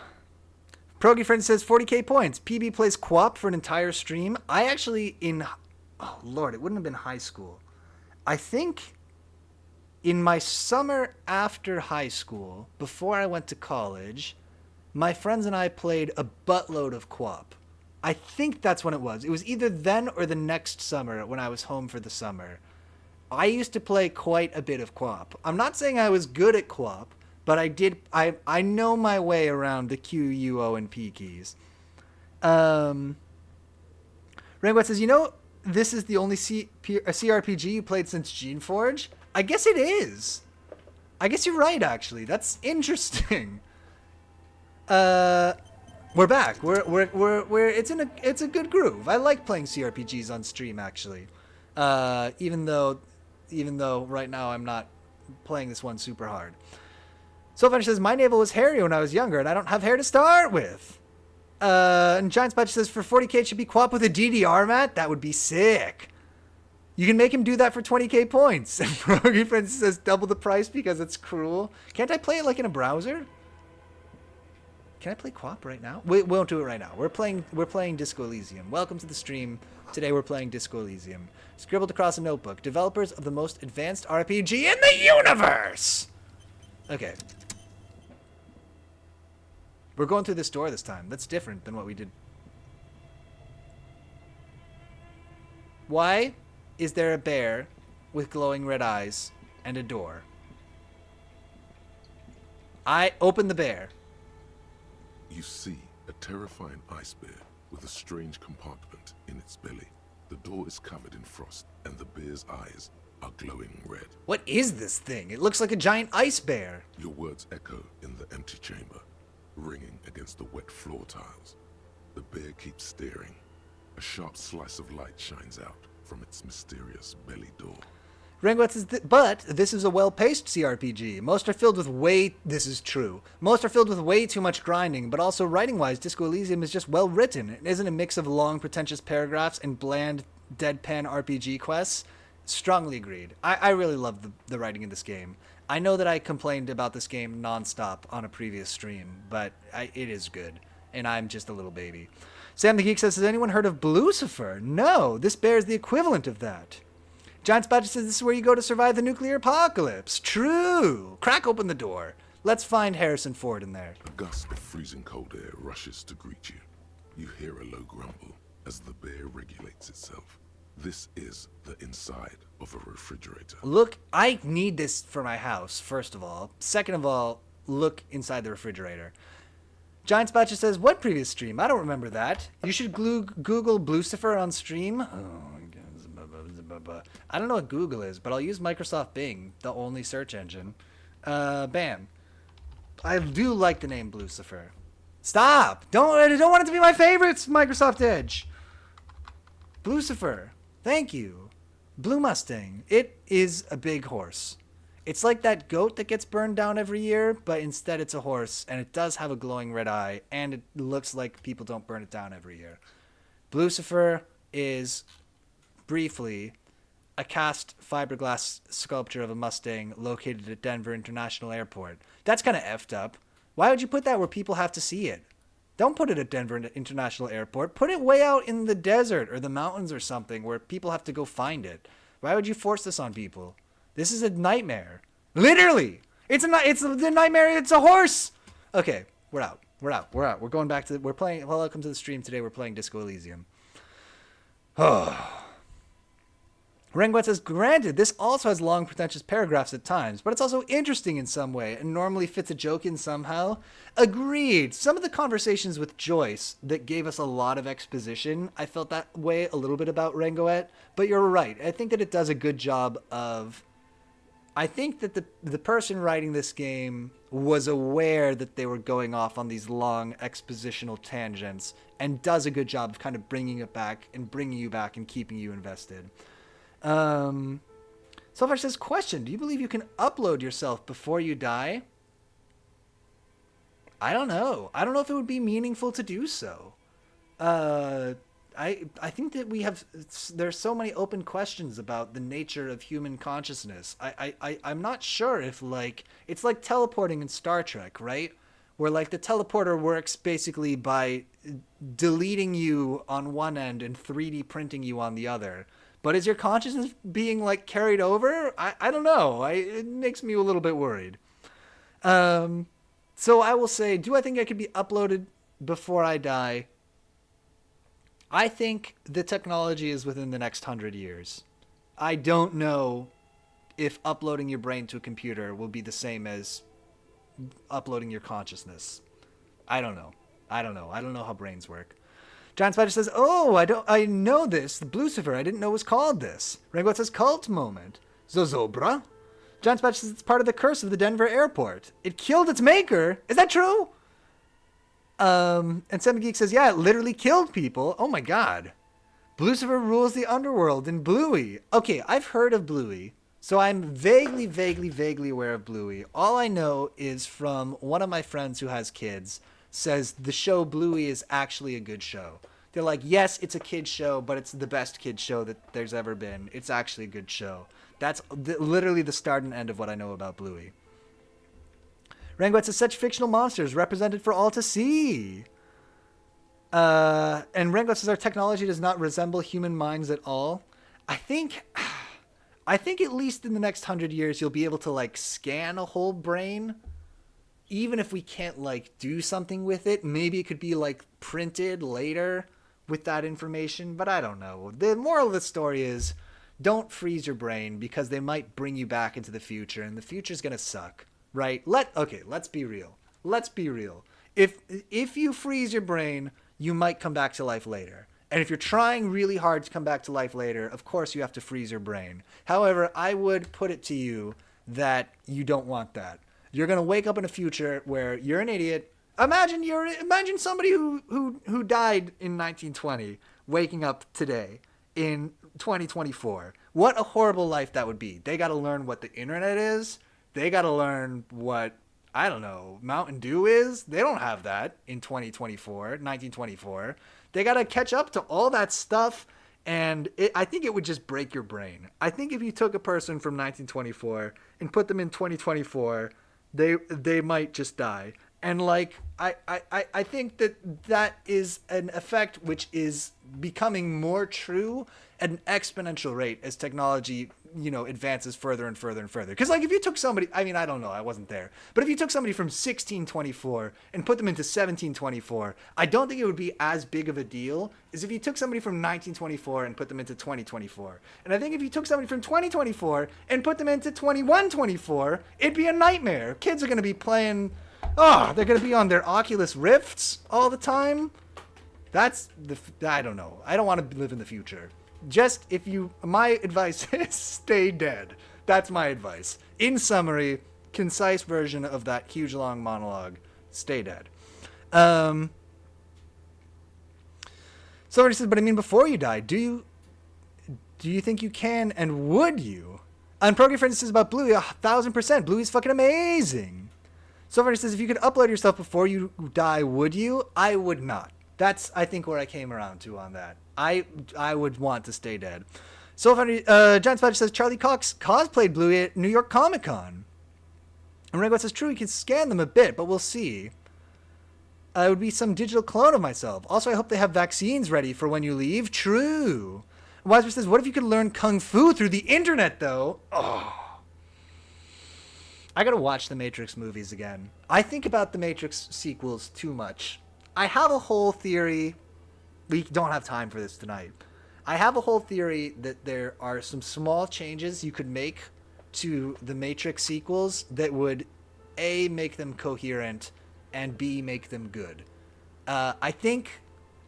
A: Progy Friend says 40k points. PB plays co-op for an entire stream. I actually oh Lord, it wouldn't have been high school. I think in my summer after high school, before I went to college, my friends and I played a buttload of co-op. I think that's when it was. It was either then or the next summer when I was home for the summer. I used to play quite a bit of co-op. I'm not saying I was good at co-op, but I know my way around the Q, U, O, and P keys. Rangwat says, you know, this is the only CRPG you played since Gene Forge? I guess it is. I guess you're right, actually. That's interesting. We're back. We're it's a good groove. I like playing CRPGs on stream, actually. Even though right now I'm not playing this one super hard. Soulfinder says, my navel was hairy when I was younger, and I don't have hair to start with. And Giant Spatch says, for 40k, it should be co-op with a DDR mat? That would be sick. You can make him do that for 20k points. And Froggy Friends says, double the price because it's cruel. Can't I play it like in a browser? Can I play co-op right now? We won't do it right now. We're playing Disco Elysium. Welcome to the stream. Today we're playing Disco Elysium. Scribbled across a notebook. Developers of the most advanced RPG in the universe! Okay. We're going through this door this time. That's different than what we did. Why is there a bear with glowing red eyes and a door? I open the bear.
B: You see a terrifying ice bear with a strange compartment in its belly. The door is covered in frost, and the bear's eyes are glowing red.
A: What is this thing? It looks like a giant ice bear.
B: Your words echo in the empty chamber, ringing against the wet floor tiles. The bear keeps staring. A sharp slice of light shines out from its mysterious belly door.
A: Ringwet says, but this is a well-paced CRPG. Most are filled with this is true. Most are filled with way too much grinding, but also writing-wise, Disco Elysium is just well-written. It isn't a mix of long, pretentious paragraphs and bland, deadpan RPG quests. Strongly agreed. I really love the writing in this game. I know that I complained about this game nonstop on a previous stream, but it is good, and I'm just a little baby. Sam the Geek says, has anyone heard of Blucifer? No, this bears the equivalent of that. Giant Spatch says, this is where you go to survive the nuclear apocalypse. True. Crack open the door. Let's find Harrison Ford in there.
B: A gust of freezing cold air rushes to greet you. You hear a low grumble as the bear regulates itself. This is the inside of a refrigerator.
A: Look, I need this for my house, first of all. Second of all, look inside the refrigerator. Giant Spatcher says, what previous stream? I don't remember that. You should Google Blucifer on stream. I don't know what Google is, but I'll use Microsoft Bing, the only search engine. Bam. I do like the name Blucifer. Stop! I don't want it to be my favorites, Microsoft Edge. Blucifer. Thank you. Blue Mustang. It is a big horse. It's like that goat that gets burned down every year, but instead it's a horse, and it does have a glowing red eye, and it looks like people don't burn it down every year. Blucifer is, briefly, a cast fiberglass sculpture of a Mustang located at Denver International Airport. That's kind of effed up. Why would you put that where people have to see it? Don't put it at Denver International Airport. Put it way out in the desert or the mountains or something where people have to go find it. Why would you force this on people? This is a nightmare. Literally. It's the nightmare. It's a horse. Okay, we're out. We're going back to, we're playing, welcome to the stream today. We're playing Disco Elysium. Oh. Rengwet says, granted, this also has long, pretentious paragraphs at times, but it's also interesting in some way and normally fits a joke in somehow. Agreed. Some of the conversations with Joyce that gave us a lot of exposition, I felt that way a little bit about Rengoet, but you're right. I think that it does a good job of... I think that the person writing this game was aware that they were going off on these long expositional tangents and does a good job of kind of bringing it back and bringing you back and keeping you invested. Selfish says, question, do you believe you can upload yourself before you die? I don't know. I don't know if it would be meaningful to do so. I think that there's so many open questions about the nature of human consciousness. I'm not sure if, like, it's like teleporting in Star Trek, right? Where, like, the teleporter works basically by deleting you on one end and 3D printing you on the other. But is your consciousness being, like, carried over? I don't know. It makes me a little bit worried. So I will say, do I think I could be uploaded before I die? I think the technology is within the next 100 years. I don't know if uploading your brain to a computer will be the same as uploading your consciousness. I don't know. I don't know how brains work. John Spider says, oh, I know this. The Blucifer, I didn't know it was called this. Ringo says, cult moment. Zozobra? John Spider says, it's part of the curse of the Denver airport. It killed its maker. Is that true? And Seven Geek says, yeah, it literally killed people. Oh my god. Blucifer rules the underworld in Bluey. Okay, I've heard of Bluey. So I'm vaguely aware of Bluey. All I know is from one of my friends who has kids says the show Bluey is actually a good show. They're like, yes, it's a kid's show, but it's the best kid's show that there's ever been. It's actually a good show. That's literally the start and end of what I know about Bluey. Ranguet says such fictional monsters represented for all to see. And Ranguet says our technology does not resemble human minds at all. I think at least in the next 100 years, you'll be able to like scan a whole brain. Even if we can't like do something with it, maybe it could be like printed later with that information, but I don't know. The moral of the story is don't freeze your brain because they might bring you back into the future and the future's going to suck, right? Let's be real. Let's be real. If you freeze your brain, you might come back to life later. And if you're trying really hard to come back to life later, of course you have to freeze your brain. However, I would put it to you that you don't want that. You're going to wake up in a future where you're an idiot. Imagine somebody who died in 1920 waking up today in 2024. What a horrible life that would be. They got to learn what the internet is. They got to learn what, I don't know, Mountain Dew is. They don't have that in 1924. They got to catch up to all that stuff. And I think it would just break your brain. I think if you took a person from 1924 and put them in 2024, they might just die. And like I think that is an effect which is becoming more true at an exponential rate as technology, advances further and further and further. Because like if you took somebody, I mean, I don't know, I wasn't there, but if you took somebody from 1624 and put them into 1724, I don't think it would be as big of a deal as if you took somebody from 1924 and put them into 2024. And I think if you took somebody from 2024 and put them into 2124, it'd be a nightmare. Kids are going to be playing, they're going to be on their Oculus Rifts all the time. I don't know. I don't want to live in the future. My advice is stay dead. That's my advice. In summary, concise version of that huge long monologue, stay dead. Somebody says, but I mean, before you die, do you think you can and would you? And Program Friends says about Bluey, 1,000%. Bluey's fucking amazing. Somebody says, if you could upload yourself before you die, would you? I would not. That's, I think, where I came around to on that. I would want to stay dead. So funny. John Spatch says Charlie Cox cosplayed Bluey at New York Comic Con. And Rango says, true, you can scan them a bit, but we'll see. It would be some digital clone of myself. Also, I hope they have vaccines ready for when you leave. True. And Wiseman says, what if you could learn Kung Fu through the internet, though? Oh. I gotta watch the Matrix movies again. I think about the Matrix sequels too much. I have a whole theory. We don't have time for this tonight. I have a whole theory that there are some small changes you could make to the Matrix sequels that would A, make them coherent, and B, make them good. I think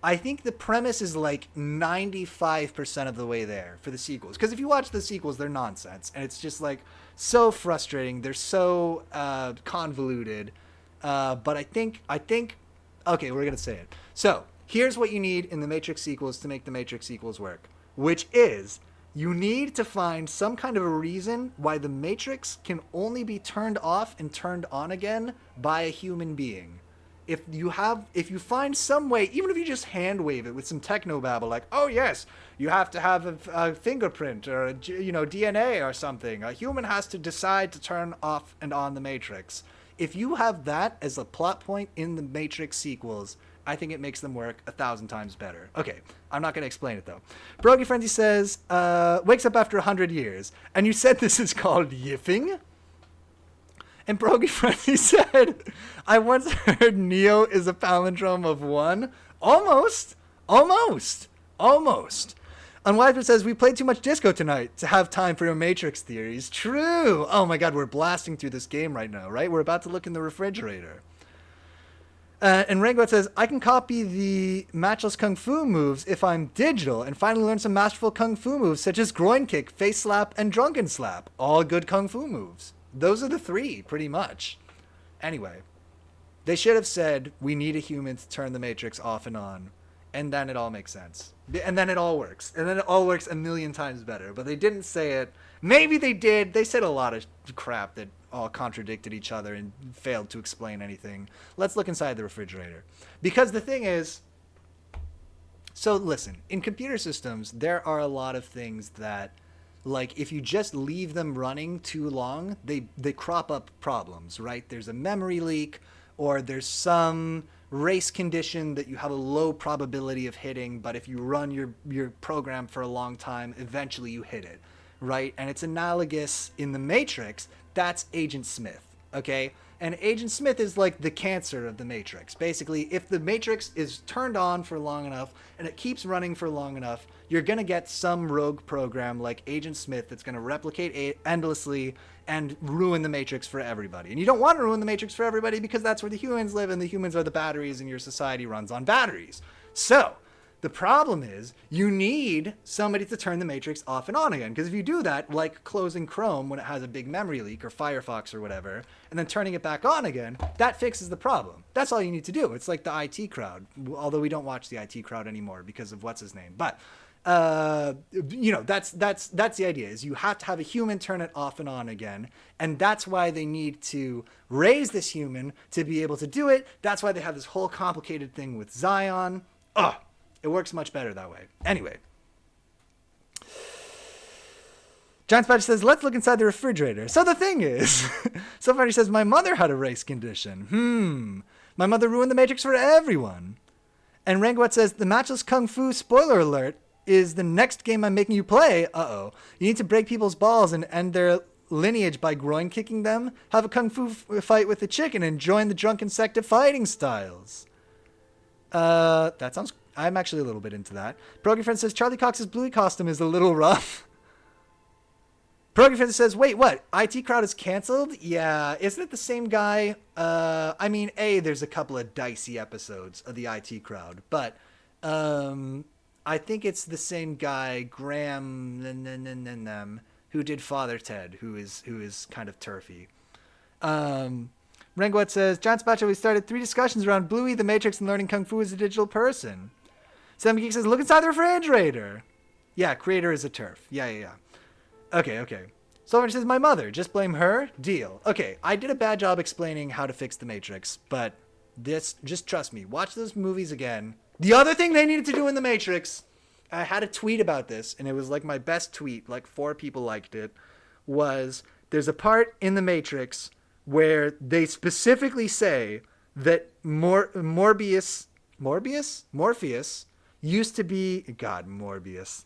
A: the premise is like 95% of the way there for the sequels. Because if you watch the sequels, they're nonsense. And it's just like so frustrating. They're so convoluted. But I think, okay, we're going to say it. So here's what you need in the Matrix sequels to make the Matrix sequels work, which is you need to find some kind of a reason why the Matrix can only be turned off and turned on again by a human being. If you find some way, even if you just hand wave it with some technobabble, like, oh yes, you have to have a fingerprint or a, DNA or something. A human has to decide to turn off and on the Matrix. If you have that as a plot point in the Matrix sequels, I think it makes them work 1,000 times better. Okay, I'm not going to explain it, though. Brogy Frenzy says, wakes up after 100 years. And you said this is called yiffing? And Brogy Frenzy said, I once heard Neo is a palindrome of one. Almost. Unwiseford says, we played too much disco tonight to have time for your Matrix theories. True. Oh my god, we're blasting through this game right now, right? We're about to look in the refrigerator. And Rango says, I can copy the matchless kung fu moves if I'm digital and finally learn some masterful kung fu moves such as groin kick, face slap, and drunken slap. All good kung fu moves. Those are the three, pretty much. Anyway, they should have said, we need a human to turn the Matrix off and on. And then it all makes sense. And then it all works. And then it all works a million times better. But they didn't say it. Maybe they did. They said a lot of crap that all contradicted each other and failed to explain anything. Let's look inside the refrigerator. Because the thing is, so listen, in computer systems, there are a lot of things that, like, if you just leave them running too long, they crop up problems, right? There's a memory leak, or there's some race condition that you have a low probability of hitting, but if you run your program for a long time, eventually you hit it, right? And it's analogous in the Matrix. That's Agent Smith, okay? And Agent Smith is like the cancer of the Matrix. Basically, if the Matrix is turned on for long enough and it keeps running for long enough, you're going to get some rogue program like Agent Smith that's going to replicate endlessly and ruin the Matrix for everybody. And you don't want to ruin the Matrix for everybody because that's where the humans live, and the humans are the batteries, and your society runs on batteries. So the problem is you need somebody to turn the Matrix off and on again. Because if you do that, like closing Chrome when it has a big memory leak, or Firefox or whatever, and then turning it back on again, that fixes the problem. That's all you need to do. It's like the IT crowd, although we don't watch the IT crowd anymore because of what's his name. But that's the idea, is you have to have a human turn it off and on again. And that's why they need to raise this human to be able to do it. That's why they have this whole complicated thing with Zion. It works much better that way. Anyway. John Spatch says, let's look inside the refrigerator. So the thing is, somebody says, my mother had a race condition. My mother ruined the Matrix for everyone. And Rangwat says, the Matchless Kung Fu, spoiler alert, is the next game I'm making you play. Uh-oh. You need to break people's balls and end their lineage by groin kicking them. Have a Kung Fu fight with the chicken and join the drunken sect of fighting styles. That sounds... I'm actually a little bit into that. Progy Friend says, Charlie Cox's Bluey costume is a little rough. Progy Friend says, wait, what? IT Crowd is canceled? Yeah. Isn't it the same guy? There's a couple of dicey episodes of the IT Crowd, but I think it's the same guy, Graham, who did Father Ted, who is kind of turfy. Rengwat says, John Spacho, we started 3 discussions around Bluey, the Matrix, and learning Kung Fu as a digital person. Sam Geek says, look inside the refrigerator. Yeah, creator is a turf. Yeah. Okay. Silver says, my mother, just blame her? Deal. Okay, I did a bad job explaining how to fix the Matrix, but just trust me. Watch those movies again. The other thing they needed to do in the Matrix, I had a tweet about this, and it was like my best tweet, like 4 people liked it, was there's a part in the Matrix where they specifically say that Morpheus used to be... God, Morbius.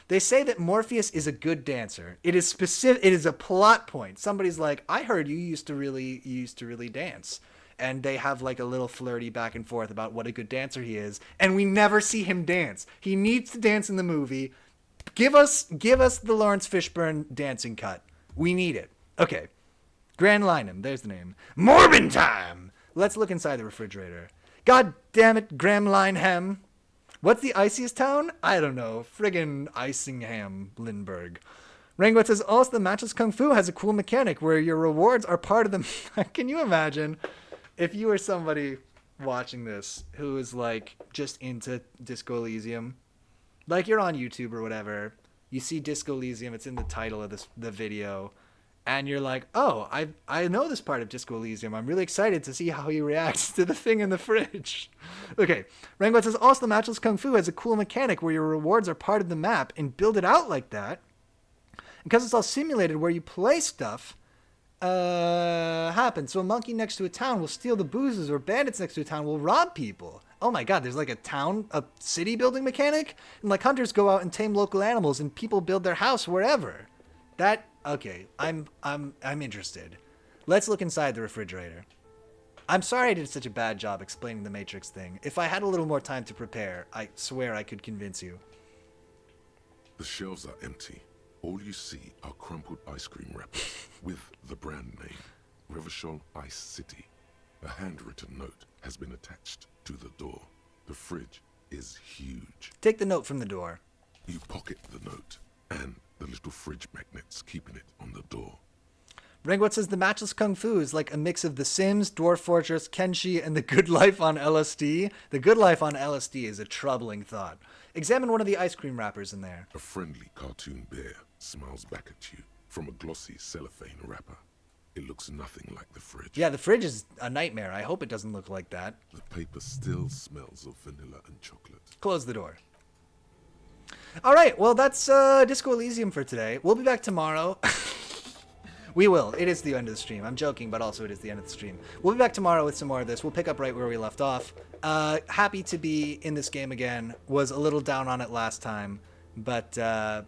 A: They say that Morpheus is a good dancer. It is specific. It is a plot point. Somebody's like, I heard you used to really dance. And they have like a little flirty back and forth about what a good dancer he is. And we never see him dance. He needs to dance in the movie. Give us the Lawrence Fishburne dancing cut. We need it. Okay. Grand Lineham. There's the name. Morbin time. Let's look inside the refrigerator. God damn it, Graham Lineham. What's the iciest town? I don't know. Friggin' Icingham, Lindbergh. Rangwat says, also the Matchless Kung Fu has a cool mechanic where your rewards are part of the... Can you imagine if you were somebody watching this who is like just into Disco Elysium? Like you're on YouTube or whatever. You see Disco Elysium. It's in the title of the video. And you're like, oh, I know this part of Disco Elysium. I'm really excited to see how he reacts to the thing in the fridge. Okay. Rangwat says, also the Matchless Kung Fu has a cool mechanic where your rewards are part of the map, and build it out like that. Because it's all simulated where you play stuff happens. So a monkey next to a town will steal the boozes, or bandits next to a town will rob people. Oh my god, there's like a city building mechanic? And like hunters go out and tame local animals, and people build their house wherever. Okay, I'm interested. Let's look inside the refrigerator. I'm sorry I did such a bad job explaining the Matrix thing. If I had a little more time to prepare, I swear I could convince you.
B: The shelves are empty. All you see are crumpled ice cream wrappers with the brand name, Revachol Ice City. A handwritten note has been attached to the door. The fridge is huge.
A: Take the note from the door.
B: You pocket the note and the little fridge magnets keeping it on the door.
A: Rangwat says the Matchless Kung Fu is like a mix of The Sims, Dwarf Fortress, Kenshi, and The Good Life on LSD. The Good Life on LSD is a troubling thought. Examine one of the ice cream wrappers in there.
B: A friendly cartoon bear smiles back at you from a glossy cellophane wrapper. It looks nothing like the fridge.
A: Yeah, the fridge is a nightmare. I hope it doesn't look like that.
B: The paper still smells of vanilla and chocolate.
A: Close the door. All right, well, that's Disco Elysium for today. We'll be back tomorrow. We will. It is the end of the stream. I'm joking, but also it is the end of the stream. We'll be back tomorrow with some more of this. We'll pick up right where we left off. Happy to be in this game again. Was a little down on it last time. But I'm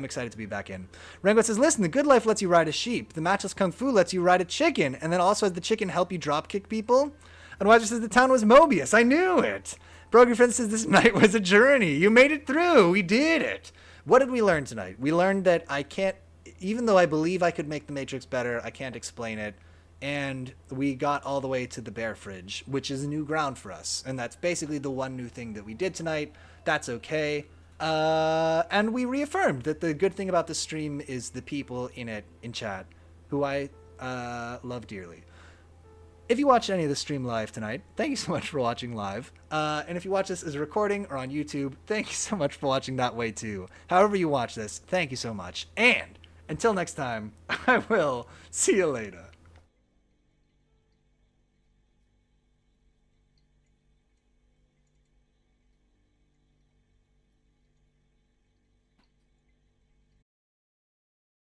A: excited to be back in. Rango says, listen, the good life lets you ride a sheep. The matchless kung fu lets you ride a chicken. And then also has the chicken help you drop kick people. And Wiser says, the town was Mobius. I knew it. Brogan Friend says, this night was a journey. You made it through. We did it. What did we learn tonight? We learned that I can't, even though I believe I could make the Matrix better, I can't explain it. And we got all the way to the bear fridge, which is new ground for us. And that's basically the one new thing that we did tonight. That's okay. And we reaffirmed that the good thing about this stream is the people in it, in chat, who I love dearly. If you watched any of the stream live tonight, thank you so much for watching live. And if you watch this as a recording or on YouTube, thank you so much for watching that way too. However you watch this, thank you so much. And until next time, I will see you later.